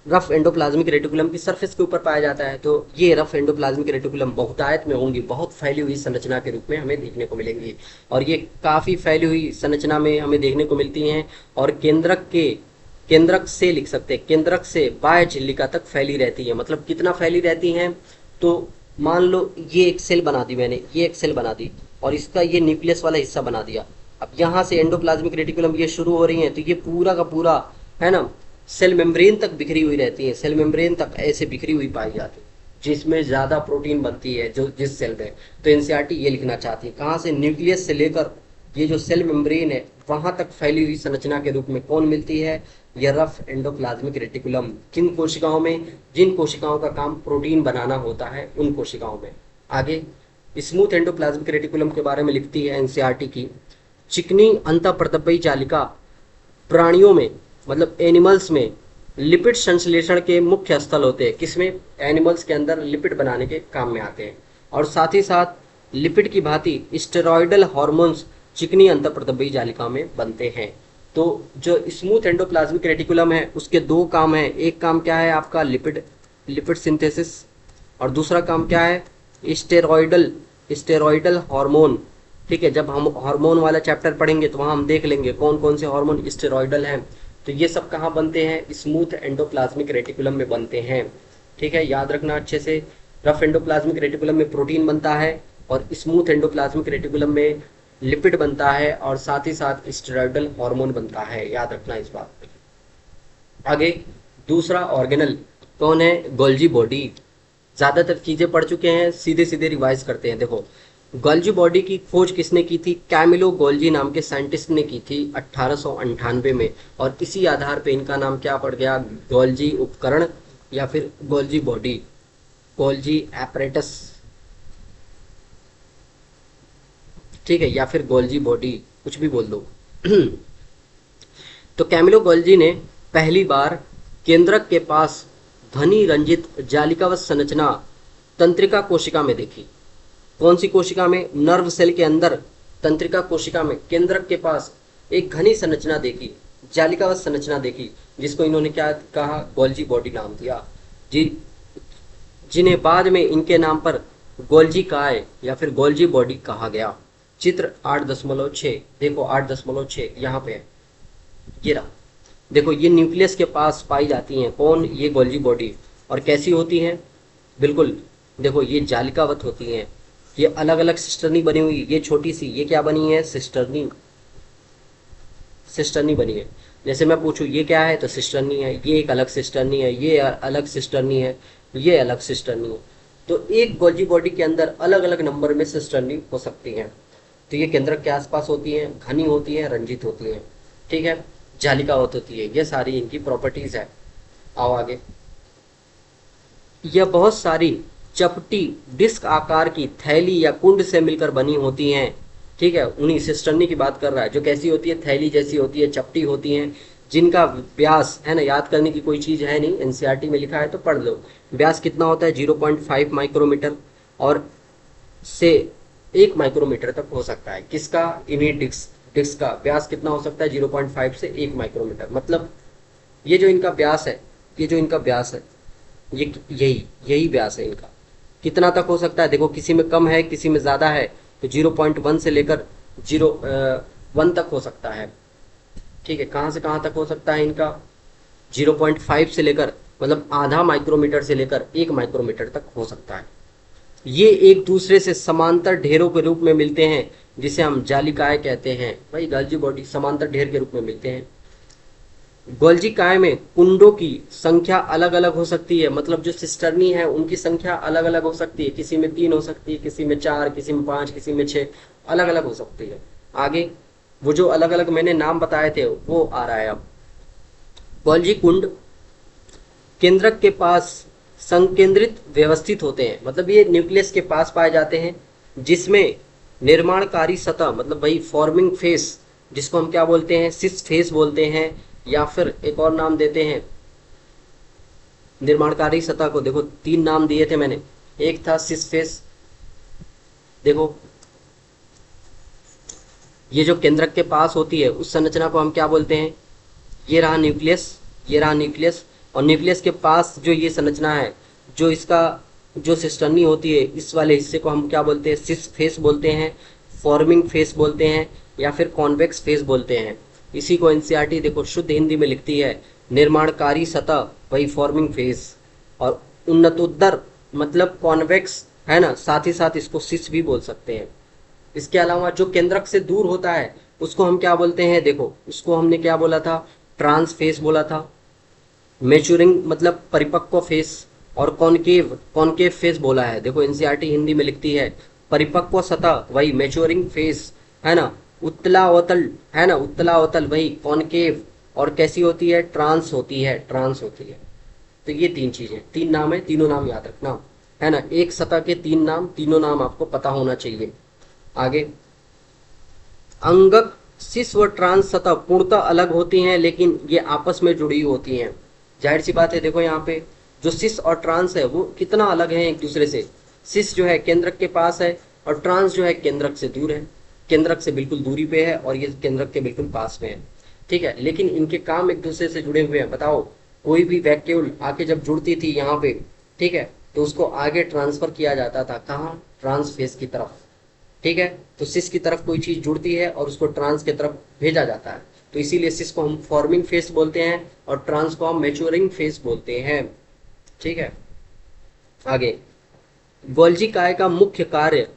Speaker 1: रफ एंडोप्लाज्मिक रेटिकुलम की सरफेस के ऊपर पाया जाता है। तो ये रफ एंडोप्लाज्मिक रेटिकुलम बहुतायत में होंगी, बहुत फैली हुई संरचना के रूप में हमें देखने को मिलेंगी, और ये काफ़ी फैली हुई संरचना में हमें देखने को मिलती हैं। और केंद्रक से लिख सकते हैं, केंद्रक से बाह्य झिल्लिका तक फैली रहती है। मतलब कितना फैली रहती हैं? तो मान लो ये एक सेल बना दी मैंने, ये एक सेल बना दी और इसका ये न्यूक्लियस वाला हिस्सा बना दिया। अब यहाँ से एंडोप्लाज्मिक रेटिकुलम ये शुरू हो रही है, तो ये पूरा का पूरा है ना, सेल मेम्ब्रेन तक बिखरी हुई रहती है, सेल मेम्ब्रेन तक ऐसे बिखरी हुई पाई जाती है, जिसमें ज़्यादा प्रोटीन बनती है जो जिस सेल में। तो एनसीईआरटी ये लिखना चाहती है, कहाँ से? न्यूक्लियस से लेकर ये जो सेल मेम्ब्रेन है वहाँ तक फैली हुई संरचना के रूप में कौन मिलती है? ये रफ एंडोप्लाज्मिक रेटिकुलम। किन कोशिकाओं में? जिन कोशिकाओं का काम प्रोटीन बनाना होता है उन कोशिकाओं में। आगे, स्मूथ एंडोप्लाज्मिक रेटिकुलम के बारे में लिखती है एनसीईआरटी की, चिकनी अंतःप्रदब्बयी जालिका प्राणियों में, मतलब एनिमल्स में लिपिड संश्लेषण के मुख्य स्थल होते हैं। किसमें? एनिमल्स के अंदर लिपिड बनाने के काम में आते हैं। और साथ ही साथ लिपिड की भांति स्टेरॉयडल हार्मोन्स चिकनी अंतःप्रदब्बयी जालिका में बनते हैं। तो जो स्मूथ एंडोप्लाज्मिक रेटिकुलम है उसके दो काम है, एक काम क्या है आपका लिपिड लिपिड सिंथेसिस, और दूसरा काम क्या है स्टेरॉइडल स्टेरॉइडल हार्मोन। ठीक है, जब हम हार्मोन वाला चैप्टर पढ़ेंगे तो वहाँ हम देख लेंगे कौन कौन से हार्मोन स्टेरॉइडल हैं। तो ये सब कहाँ बनते हैं, स्मूथ एंडोप्लाज्मिक रेटिकुलम में बनते हैं। ठीक है, याद रखना अच्छे से। रफ एंडोप्लाज्मिक रेटिकुलम में प्रोटीन बनता है और स्मूथ एंडोप्लाज्मिक रेटिकुलम में लिपिड बनता है और साथ ही साथ स्टेरॉइडल हार्मोन बनता है, याद रखना इस बात पे। आगे दूसरा ऑर्गेनल कौन है, गोल्जी बॉडी। ज्यादातर चीजें पढ़ चुके हैं, सीधे सीधे रिवाइज करते हैं। देखो गोल्जी बॉडी की खोज किसने की थी, कैमिलो गोल्जी नाम के साइंटिस्ट ने की थी 1898 में, और इसी आधार पे इनका नाम क्या पड़ गया, गोल्जी उपकरण या फिर गोल्जी बॉडी, गोल्जी एपरेटस। ठीक है, या फिर गोल्जी बॉडी, कुछ भी बोल दो। तो कैमिलो गोल्जी ने पहली बार केंद्रक के पास ध्वनि रंजित जालिकावत संरचना तंत्रिका कोशिका में देखी। कौन सी कोशिका में, नर्व सेल के अंदर तंत्रिका कोशिका में केंद्रक के पास एक घनी संरचना देखी, जालिकावत संरचना देखी, जिसको इन्होंने क्या कहा, गोल्जी बॉडी नाम दिया, जिन्हें बाद में इनके नाम पर गोल्जी काय या फिर गोल्जी बॉडी कहा गया। चित्र 8.6, देखो 8.6 यहाँ पे है, ये रहा। देखो ये न्यूक्लियस के पास पाई जाती हैं, कौन, ये गोल्जी बॉडी। और कैसी होती हैं, बिल्कुल देखो ये जालिकावत होती हैं, ये अलग अलग सिस्टर्नी बनी हुई, ये छोटी सी ये क्या बनी है, सिस्टर्नी, सिस्टर्नी बनी है। जैसे मैं पूछूं ये क्या है तो सिस्टर्नी है, ये एक अलग सिस्टर्नी है, ये अलग सिस्टर्नी है, ये अलग सिस्टर्नी है। तो एक गोल्जी बॉडी के अंदर अलग अलग नंबर में सिस्टर्नी हो सकती हैं। तो ये केंद्रक के आसपास होती हैं, घनी होती हैं, रंजित होती हैं। ठीक है, जालिकावत होती है, ये सारी इनकी प्रॉपर्टीज है। आओ आगे। यह बहुत सारी चपटी डिस्क आकार की थैली या कुंड से मिलकर बनी होती हैं। ठीक है, उन्हीं सिस्टर्नी की बात कर रहा है, जो कैसी होती है, थैली जैसी होती है, चपटी होती हैं, जिनका व्यास है ना, याद करने की कोई चीज है नहीं, एनसीईआरटी में लिखा है तो पढ़ लो। व्यास कितना होता है, 0.5 माइक्रोमीटर और से 1 माइक्रोमीटर तक हो सकता है। किसका, इन्हीं डिस्क का व्यास कितना हो सकता है, 0.5 से 1 माइक्रोमीटर। मतलब ये जो इनका व्यास है, ये जो इनका व्यास है, ये यही व्यास है इनका। कितना तक हो सकता है, देखो किसी में कम है, किसी में ज़्यादा है, तो 0.1 से लेकर 0.1 तक हो सकता है। ठीक है, कहाँ से कहाँ तक हो सकता है इनका, 0.5 से लेकर मतलब आधा माइक्रोमीटर से लेकर 1 माइक्रोमीटर तक हो सकता है। ये एक दूसरे से समांतर ढेरों के रूप में मिलते हैं, जिसे हम जालिकाएं कहते हैं। भाई गोल्जी बॉडी समांतर ढेर के रूप में मिलते हैं। गोल्जी काय में कुंडों की संख्या अलग अलग हो सकती है, मतलब जो सिस्टर्नी है उनकी संख्या अलग अलग हो सकती है, किसी में 3 हो सकती है, किसी में 4, किसी में 5, किसी में 6, अलग अलग हो सकती है। आगे वो जो अलग अलग मैंने नाम बताए थे वो आ रहा है अब। गोल्जी कुंड केंद्रक के पास संकेंद्रित व्यवस्थित होते हैं, मतलब ये न्यूक्लियस के पास पाए जाते हैं, जिसमें निर्माणकारी सतह मतलब वही फॉर्मिंग फेस, जिसको हम क्या बोलते हैं, सिस फेस बोलते हैं, या फिर एक और नाम देते हैं निर्माणकारी सतह को। देखो 3 नाम दिए थे मैंने, एक था सिस फेस, देखो ये जो केंद्रक के पास होती है उस संरचना को हम क्या बोलते हैं, ये रहा न्यूक्लियस, ये रहा न्यूक्लियस, और न्यूक्लियस के पास जो ये संरचना है, जो इसका जो सिस्टर्नी होती है, इस वाले हिस्से को हम क्या बोलते हैं, सिस फेस बोलते हैं, फॉर्मिंग फेस बोलते हैं, या फिर कॉन्वेक्स फेस बोलते हैं। इसी को एनसीईआरटी देखो शुद्ध हिंदी में लिखती है, निर्माणकारी सतह वही फॉर्मिंग फेस, और उन्नतोत्तर मतलब कॉन्वेक्स है ना, साथ ही साथ इसको सिस भी बोल सकते हैं। इसके अलावा जो केंद्रक से दूर होता है उसको हम क्या बोलते हैं, देखो उसको हमने क्या बोला था, ट्रांस फेस बोला था, मेचुरिंग मतलब परिपक्व फेस, और कॉनकेव फेस बोला है। देखो एनसीईआरटी हिंदी में लिखती है परिपक्व सतह वही मेचुरिंग फेस है ना, उत्तलावतल है ना, उत्तलावतल वही कॉनकेव, और कैसी होती है, ट्रांस होती है, ट्रांस होती है। तो ये 3 चीजें, 3 नाम है, तीनों नाम याद रखना है ना, एक सतह के 3 नाम, तीनों नाम आपको पता होना चाहिए। आगे अंगक सिस व ट्रांस सतह पूर्णतः अलग होती हैं, लेकिन ये आपस में जुड़ी होती हैं। जाहिर सी बात है, देखो यहाँ पे जो सिस और ट्रांस है वो कितना अलग है एक दूसरे से। सिस जो है केंद्रक के पास है और ट्रांस जो है केंद्रक से दूर है, केंद्रक से बिल्कुल दूरी पे है और ये केंद्रक के बिल्कुल पास में है। ठीक है, लेकिन इनके काम एक दूसरे से जुड़े हुए हैं। बताओ, कोई भी वैक्यूल आके जब जुड़ती थी यहाँ पे, ठीक है, तो उसको आगे ट्रांसफर किया जाता था, कहाँ, ट्रांसफेस की तरफ। ठीक है, तो सिस की तरफ कोई चीज जुड़ती है और उसको ट्रांस की तरफ भेजा जाता है, तो इसीलिए सिस को हम फॉर्मिंग फेस बोलते हैं और ट्रांस को हम मैच्योरिंग फेस बोलते हैं। ठीक है, आगे, गोल्जी काय का मुख्य कार्य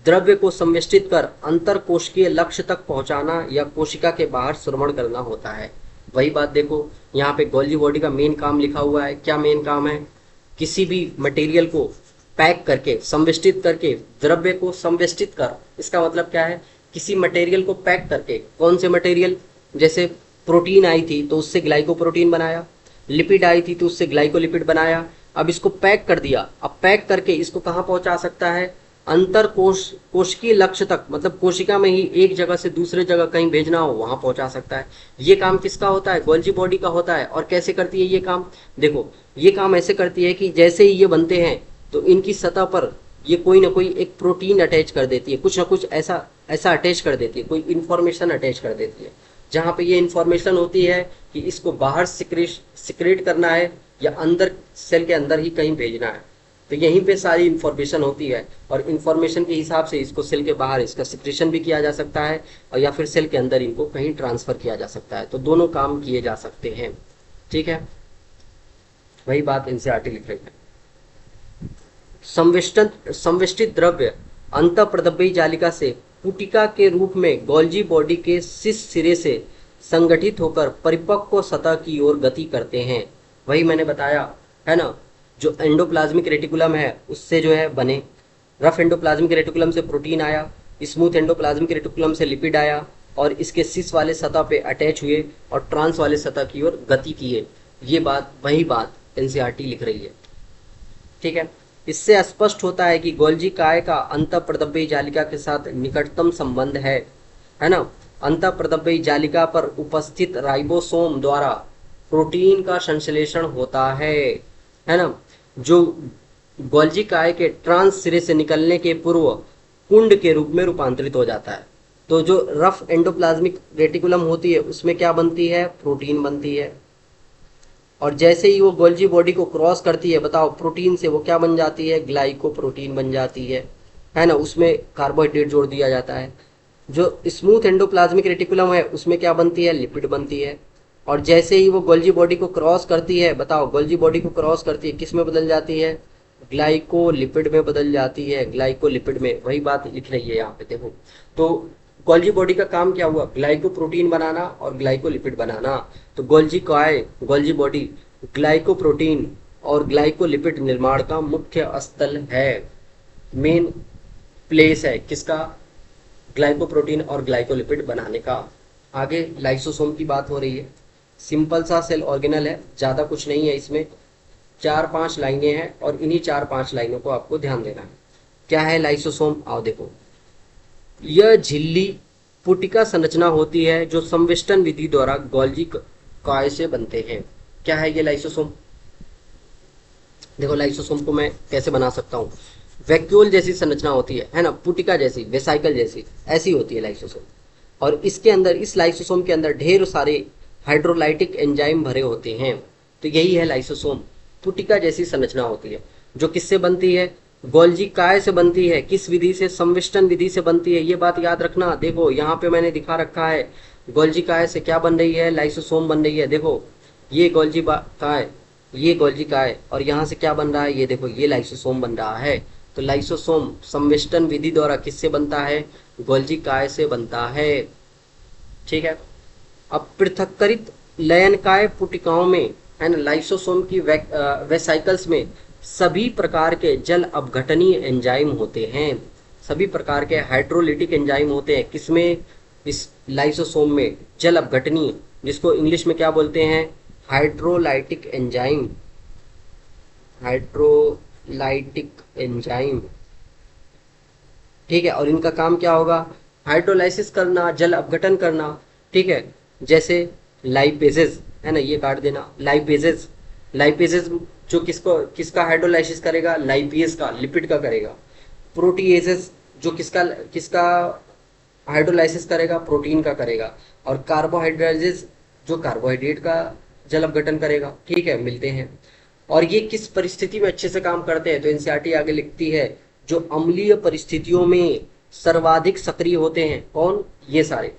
Speaker 1: द्रव्य को संवेष्टित कर अंतर कोशिकीय लक्ष्य तक पहुंचाना या कोशिका के बाहर श्रवण करना होता है। वही बात देखो, यहाँ पे गोल्जी बॉडी का मेन काम लिखा हुआ है। क्या मेन काम है? किसी भी मटेरियल को पैक करके, संवेष्टित करके, द्रव्य को संवेष्टित कर, इसका मतलब क्या है? किसी मटेरियल को पैक करके, कौन से मटेरियल, जैसे प्रोटीन आई थी तो उससे ग्लाइकोप्रोटीन बनाया, लिपिड आई थी तो उससे ग्लाइकोलिपिड बनाया, अब इसको पैक कर दिया। अब पैक करके इसको कहाँ पहुंचा सकता है? अंतर कोशिकीय लक्ष्य तक, मतलब कोशिका में ही एक जगह से दूसरे जगह कहीं भेजना हो वहां पहुंचा सकता है। ये काम किसका होता है? गोल्जी बॉडी का होता है। और कैसे करती है ये काम? देखो, ये काम ऐसे करती है कि जैसे ही ये बनते हैं तो इनकी सतह पर ये कोई ना कोई एक प्रोटीन अटैच कर देती है, कुछ ना कुछ ऐसा ऐसा अटैच कर देती है, कोई इंफॉर्मेशन अटैच कर देती है, जहां पे ये इंफॉर्मेशन होती है कि इसको बाहर सिक्रेट करना है या अंदर सेल के अंदर ही कहीं भेजना है। तो यहीं पे सारी इंफॉर्मेशन होती है और इंफॉर्मेशन के हिसाब से इसको सेल के बाहर इसका सिक्रेशन भी किया जा सकता है और या फिर सेल के अंदर इनको कहीं ट्रांसफर किया जा सकता है। तो दोनों काम किए जा सकते हैं। ठीक है, वही बात एनसीईआरटी लिख रही है। संविष्टित द्रव्य अंतःप्रदब्बी जालिका से पुटिका के रूप में गोल्जी बॉडी के शीर्ष सिरे से संगठित होकर परिपक्व सतह की ओर गति करते हैं। वही मैंने बताया है ना, जो एंडोप्लाज्मिक रेटिकुलम है उससे जो है बने, रफ एंडोप्लाज्मिक रेटिकुलम से प्रोटीन आया, स्मूथ एंडोप्लाज्मिक रेटिकुलम से लिपिड आया और इसके शीर्ष वाले सतह पे अटैच हुए और ट्रांस वाले सतह की ओर गति किए। ये बात, वही बात एनसीईआरटी लिख रही है। ठीक है, इससे स्पष्ट होता है कि गोल्जी काय का अंतःप्रदब्बी जालिका के साथ निकटतम संबंध है ना। अंतःप्रदब्बी जालिका पर उपस्थित राइबोसोम द्वारा प्रोटीन का संश्लेषण होता है ना, जो गोल्जी काय के ट्रांस सिरे से निकलने के पूर्व कुंड के रूप में रूपांतरित हो जाता है। तो जो रफ एंडोप्लाज्मिक रेटिकुलम होती है उसमें क्या बनती है? प्रोटीन बनती है। और जैसे ही वो गोल्जी बॉडी को क्रॉस करती है, बताओ, प्रोटीन से वो क्या बन जाती है? ग्लाइकोप्रोटीन बन जाती है ना, उसमें कार्बोहाइड्रेट जोड़ दिया जाता है। जो स्मूथ एंडोप्लाज्मिक रेटिकुलम है उसमें क्या बनती है? लिपिड बनती है। और जैसे ही वो गोल्जी बॉडी को क्रॉस करती है, बताओ, गोल्जी बॉडी को क्रॉस करती है, किस में बदल जाती है? ग्लाइकोलिपिड में बदल जाती है, ग्लाइकोलिपिड में। वही बात लिख रही है यहाँ पे, देखो। तो गोल्जी बॉडी का काम क्या हुआ? ग्लाइकोप्रोटीन बनाना और ग्लाइकोलिपिड बनाना। तो गोल्जी बॉडी ग्लाइकोप्रोटीन और ग्लाइकोलिपिड निर्माण का मुख्य स्थल है, मेन प्लेस है किसका? ग्लाइकोप्रोटीन और ग्लाइकोलिपिड बनाने का। आगे लाइसोसोम की बात हो रही है। सिंपल सा सेल ऑर्गेनल है, ज़्यादा कुछ नहीं है इसमें, 4-5 लाइनें हैं और इन्हीं 4-5 लाइनों को आपको ध्यान देना है। क्या है लाइसोसोम? आओ देखो, यह झिल्ली पुटिका संरचना होती है जो संवेष्टन विधि द्वारा गोल्जी काय से बनते हैं। क्या है ये लाइसोसोम? देखो, लाइसोसोम को मैं कैसे बना सकता हूँ? वैक्यूल जैसी संरचना होती है ना, पुटिका जैसी, वेसाइकल जैसी, ऐसी होती है लाइसोसोम। और इसके अंदर, इस लाइसोसोम के अंदर ढेर सारे हाइड्रोलाइटिक एंजाइम भरे होते हैं। तो यही है लाइसोसोम, पुटिका जैसी संरचना होती है जो किससे बनती है? गोल्जी काय से बनती है। किस विधि से? संविष्टन विधि से बनती है। ये बात याद रखना। देखो, यहाँ पे मैंने दिखा रखा है, गोल्जी काय से क्या बन रही है? लाइसोसोम बन रही है। देखो, ये गोल्जी काय, ये गोल्जी काय, और यहाँ से क्या बन रहा है? ये देखो, ये लाइसोसोम बन रहा है। तो लाइसोसोम संविष्टन विधि द्वारा किससे बनता है? गोल्जी काय से बनता है। ठीक है, अब पृथक्करित लयनकाय पुटिकाओं में, है ना, लाइसोसोम की वेसाइकल्स में सभी प्रकार के जल अपघटनीय एंजाइम होते हैं। सभी प्रकार के हाइड्रोलिटिक एंजाइम होते हैं। किसमें? इस लाइसोसोम में जल अपघटनीय, जिसको इंग्लिश में क्या बोलते हैं? Hydrolytic enzyme. हाइड्रोलाइटिक एंजाइम, ठीक है। और इनका काम क्या होगा? हाइड्रोलाइसिस करना, जल अपघटन करना। ठीक है, जैसे लाइपेजेस, है ना, ये काट देना, लाइपेजेस जो किसका हाइड्रोलाइसिस करेगा? लाइपेज का, लिपिड का करेगा। प्रोटीएजेस जो किसका हाइड्रोलाइसिस करेगा? प्रोटीन का करेगा। और कार्बोहाइड्रेजेस जो कार्बोहाइड्रेट का जल अपघटन करेगा। ठीक है, मिलते हैं। और ये किस परिस्थिति में अच्छे से काम करते हैं, तो एनसीईआरटी आगे लिखती है जो अम्लीय परिस्थितियों में सर्वाधिक सक्रिय होते हैं। कौन? ये सारे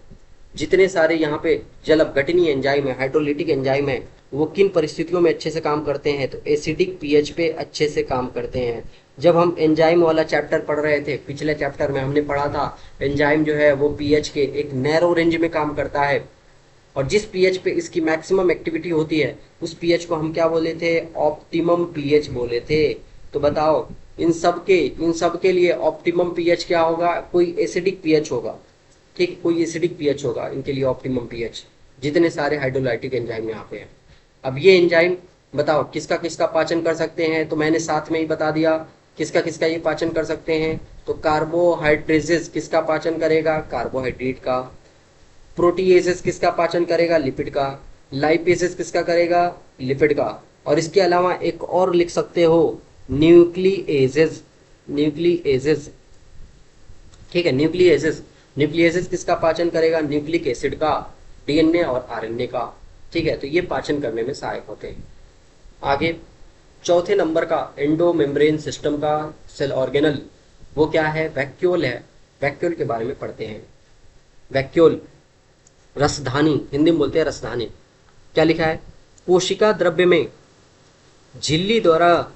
Speaker 1: जितने सारे यहाँ पे जल अपघटनीय एंजाइम है, हाइड्रोलिटिक एंजाइम है, वो किन परिस्थितियों में अच्छे से काम करते हैं, तो एसिडिक पीएच पे अच्छे से काम करते हैं। जब हम एंजाइम वाला चैप्टर पढ़ रहे थे, पिछले चैप्टर में हमने पढ़ा था एंजाइम जो है वो पीएच के एक नैरो रेंज में काम करता है, और जिस पीएच पे इसकी मैक्सिमम एक्टिविटी होती है उस पीएच को हम क्या बोले थे? ऑप्टिमम पीएच बोले थे। तो बताओ इन सब के लिए ऑप्टिमम पीएच क्या होगा? कोई एसिडिक पीएच होगा। ठीक, कोई एसिडिक पीएच होगा इनके लिए ऑप्टिमम पीएच, जितने सारे हाइड्रोलाइटिक एंजाइम यहाँ पे हैं। अब ये एंजाइम बताओ किसका किसका पाचन कर सकते हैं, तो मैंने साथ में ही बता दिया किसका किसका ये पाचन कर सकते हैं। तो कार्बोहाइड्रेजेस किसका पाचन करेगा? कार्बोहाइड्रेट का। प्रोटीएजेस किसका पाचन करेगा? लिपिड का। लाइपेजेस किसका करेगा? लिपिड का। और इसके अलावा एक और लिख सकते हो, न्यूक्लिएजेस। न्यूक्लिएजेस, ठीक है, न्यूक्लिएजेस। न्यूक्लिएजेस किसका पाचन करेगा? न्यूक्लिक एसिड का, डीएनए और आरएनए का। ठीक है, तो ये पाचन करने में सहायक होते हैं। आगे चौथे नंबर का एंडो मेम्ब्रेन सिस्टम का सेल ऑर्गेनल, वो क्या है? वैक्यूल है। वैक्यूल के बारे में पढ़ते हैं। वैक्यूल रसधानी, हिंदी में बोलते हैं रसधानी। क्या लिखा है? कोशिका द्रव्य में झिल्ली द्वारा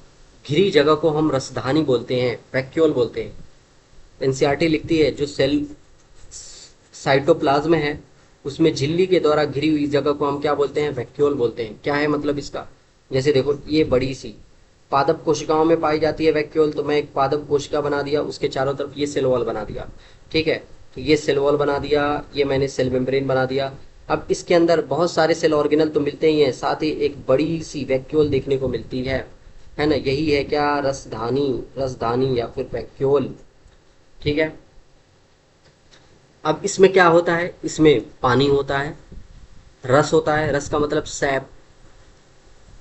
Speaker 1: घिरी जगह को हम रसधानी बोलते हैं, वैक्यूल बोलते हैं। एनसीईआरटी लिखती है जो सेल साइटोप्लाज्म है उसमें झिल्ली के द्वारा घिरी हुई जगह को हम क्या बोलते हैं? वैक्यूल बोलते हैं। क्या है मतलब इसका? जैसे देखो ये बड़ी सी पादप कोशिकाओं में पाई जाती है वैक्यूल, तो मैं एक पादप कोशिका बना दिया, उसके चारों तरफ ये सेल वॉल बना दिया। ठीक है, तो ये सेल वॉल बना दिया, ये मैंने सेल मेम्ब्रेन बना दिया। अब इसके अंदर बहुत सारे सेल ऑर्गेनल तो मिलते ही हैं, साथ ही एक बड़ी सी वैक्यूल देखने को मिलती है ना? यही है क्या? रसधानी। रसधानी या फिर वैक्यूल। ठीक है, अब इसमें क्या होता है? इसमें पानी होता है, रस होता है, रस का मतलब सैप,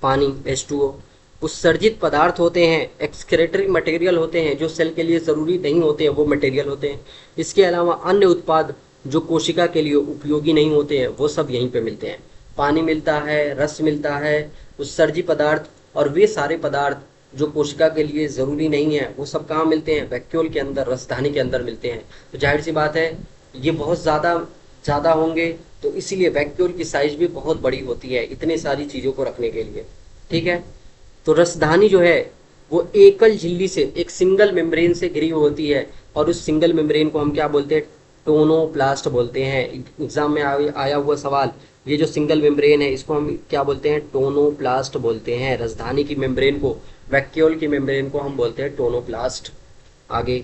Speaker 1: पानी H2O। उत्सर्जित पदार्थ होते हैं, एक्सक्रेटरी मटेरियल होते हैं, जो सेल के लिए ज़रूरी नहीं होते हैं वो मटेरियल होते हैं। इसके अलावा अन्य उत्पाद जो कोशिका के लिए उपयोगी नहीं होते हैं वो सब यहीं पे मिलते हैं। पानी मिलता है, रस मिलता है, उत्सर्जित पदार्थ, और वे सारे पदार्थ जो कोशिका के लिए ज़रूरी नहीं है वो सब कहाँ मिलते हैं? वैक्यूल के अंदर, रसधानी के अंदर मिलते हैं। तो जाहिर सी बात है ये बहुत ज़्यादा ज़्यादा होंगे, तो इसीलिए वैक्यूल की साइज भी बहुत बड़ी होती है इतनी सारी चीज़ों को रखने के लिए। ठीक है, तो रसधानी जो है वो एकल झिल्ली से, एक सिंगल मेम्ब्रेन से घिरी होती है, और उस सिंगल मेम्ब्रेन को हम क्या बोलते हैं? टोनोप्लास्ट बोलते हैं। एग्जाम में आया हुआ सवाल, ये जो सिंगल मेम्ब्रेन है इसको हम क्या बोलते हैं? टोनोप्लास्ट बोलते हैं। रसधानी की मेम्ब्रेन को, वैक्यूल की मेम्ब्रेन को हम बोलते हैं टोनोप्लास्ट। आगे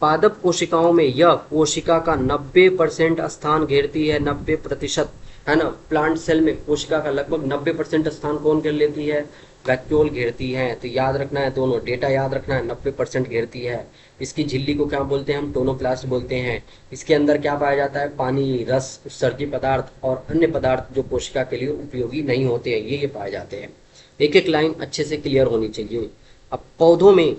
Speaker 1: पादप कोशिकाओं में यह कोशिका का 90% स्थान घेरती है, 90%, है ना? प्लांट सेल में कोशिका का लगभग 90% स्थान कौन घेर लेती है? वैक्यूल घेरती है। तो याद रखना है, दोनों डेटा याद रखना है, 90% घेरती है। इसकी झिल्ली को क्या बोलते हैं? हम टोनोप्लास्ट बोलते हैं। इसके अंदर क्या पाया जाता है? पानी, रस, उत्सर्जित पदार्थ और अन्य पदार्थ जो कोशिका के लिए उपयोगी नहीं होते हैं, ये पाए जाते हैं। एक एक लाइन अच्छे से क्लियर होनी चाहिए। अब पौधों में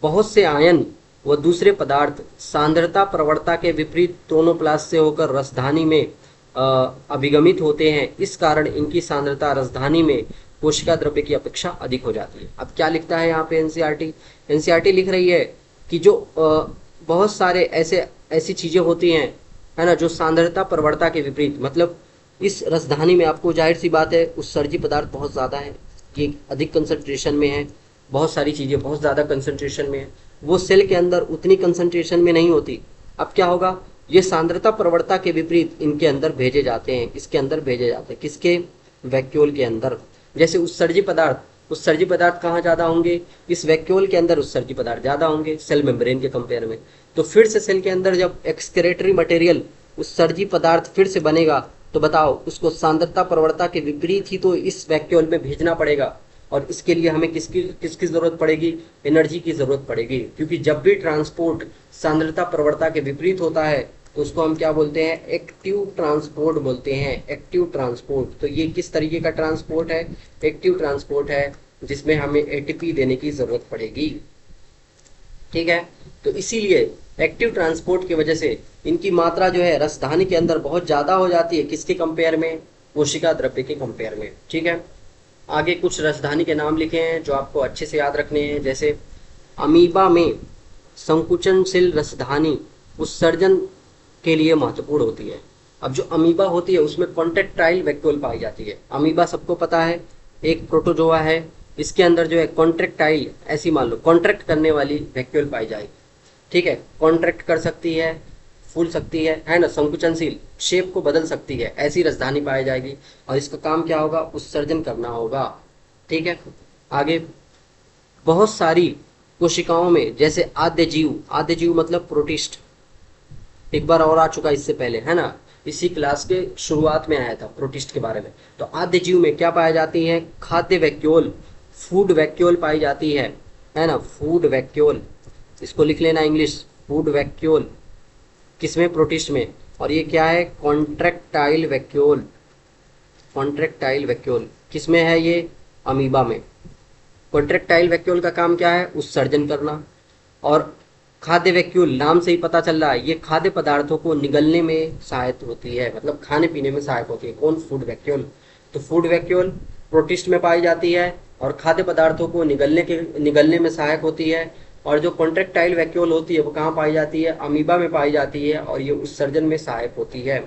Speaker 1: बहुत से आयन व दूसरे पदार्थ सांद्रता प्रवणता के विपरीत टोनोप्लास्ट से होकर रसधानी में अभिगमित होते हैं। इस कारण इनकी सांद्रता रसधानी में कोशिका द्रव्य की अपेक्षा अधिक हो जाती है। अब क्या लिखता है यहाँ पे एनसीईआरटी? एनसीईआरटी लिख रही है कि जो बहुत सारे ऐसी चीजें होती हैं, है ना, जो सांद्रता प्रवणता के विपरीत, मतलब इस रसधानी में आपको जाहिर सी बात है उत्सर्जित पदार्थ बहुत ज़्यादा है, ये अधिक कंसंट्रेशन में है, बहुत सारी चीज़ें बहुत ज़्यादा कंसंट्रेशन में है, वो सेल के अंदर उतनी कंसंट्रेशन में नहीं होती। अब क्या होगा? ये सांद्रता प्रवणता के विपरीत इनके अंदर भेजे जाते हैं, इसके अंदर भेजे जाते हैं, किसके? वैक्यूल के अंदर। जैसे उत्सर्जित पदार्थ कहाँ ज़्यादा होंगे? इस वैक्यूल के अंदर उत्सर्जित पदार्थ ज़्यादा होंगे सेल मेम्ब्रेन के कंपेयर में। तो फिर से सेल के अंदर जब एक्सक्रेटरी मटेरियल उत्सर्जित पदार्थ फिर से बनेगा, तो बताओ उसको सांद्रता प्रवणता के विपरीत ही तो इस वैक्यूल में भेजना पड़ेगा, और इसके लिए हमें किसकी जरूरत पड़ेगी? एनर्जी की जरूरत पड़ेगी, क्योंकि जब भी ट्रांसपोर्ट सांद्रता प्रवणता के विपरीत होता है तो उसको हम क्या बोलते हैं? एक्टिव ट्रांसपोर्ट बोलते हैं। Active transport. तो ये किस तरीके का ट्रांसपोर्ट है? एक्टिव ट्रांसपोर्ट है, जिसमें हमें एटीपी देने की जरूरत पड़ेगी। ठीक है। तो इसीलिए एक्टिव ट्रांसपोर्ट की वजह से इनकी मात्रा जो है रसधानी के अंदर बहुत ज़्यादा हो जाती है, किसके कंपेयर में, कोशिका द्रव्य के कंपेयर में। ठीक है। आगे कुछ रसधानी के नाम लिखे हैं जो आपको अच्छे से याद रखने हैं, जैसे अमीबा में संकुचनशील रसधानी उत्सर्जन के लिए महत्वपूर्ण होती है। अब जो अमीबा होती है उसमें कॉन्ट्रेक्टाइल वैक्यूल पाई जाती है। अमीबा सबको पता है एक प्रोटोजोआ है, इसके अंदर जो है कॉन्ट्रेक्टाइल, ऐसी मान लो कॉन्ट्रैक्ट करने वाली वैक्यूल पाई जाएगी। ठीक है, कॉन्ट्रैक्ट कर सकती है, फूल सकती है ना, संकुचनशील, शेप को बदल सकती है, ऐसी राजधानी पाई जाएगी। और इसका काम क्या होगा, उत्सर्जन करना होगा। ठीक है। आगे बहुत सारी कोशिकाओं में, जैसे आद्य जीव, आद्य जीव मतलब प्रोटिस्ट, एक बार और आ चुका इससे पहले, है ना, इसी क्लास के शुरुआत में आया था प्रोटिस्ट के बारे में। तो आद्य जीव में क्या पाई जाती है, खाद्य वैक्यूल, फूड वैक्यूल पाई जाती है ना, फूड वैक्यूल, इसको लिख लेना इंग्लिश, फूड वैक्यूल, किसमें, प्रोटिस्ट में। और ये क्या है, कॉन्ट्रैक्टाइल वैक्यूल, कॉन्ट्रैक्टाइल वैक्यूल किसमें है, ये अमीबा में। कॉन्ट्रैक्टाइल वैक्यूल का काम क्या है, उत्सर्जन करना। और खाद्य वैक्यूल, नाम से ही पता चल रहा है, ये खाद्य पदार्थों को निगलने में सहायक होती है, मतलब खाने पीने में सहायक होती है। कौन, फूड वैक्यूल। तो फूड वैक्यूल प्रोटिस्ट में पाई जाती है और खाद्य पदार्थों को निगलने में सहायक होती है। और जो कॉन्ट्रैक्टाइल वैक्यूल होती है वो कहाँ पाई जाती है, अमीबा में पाई जाती है, और ये उत्सर्जन में सहायक होती है।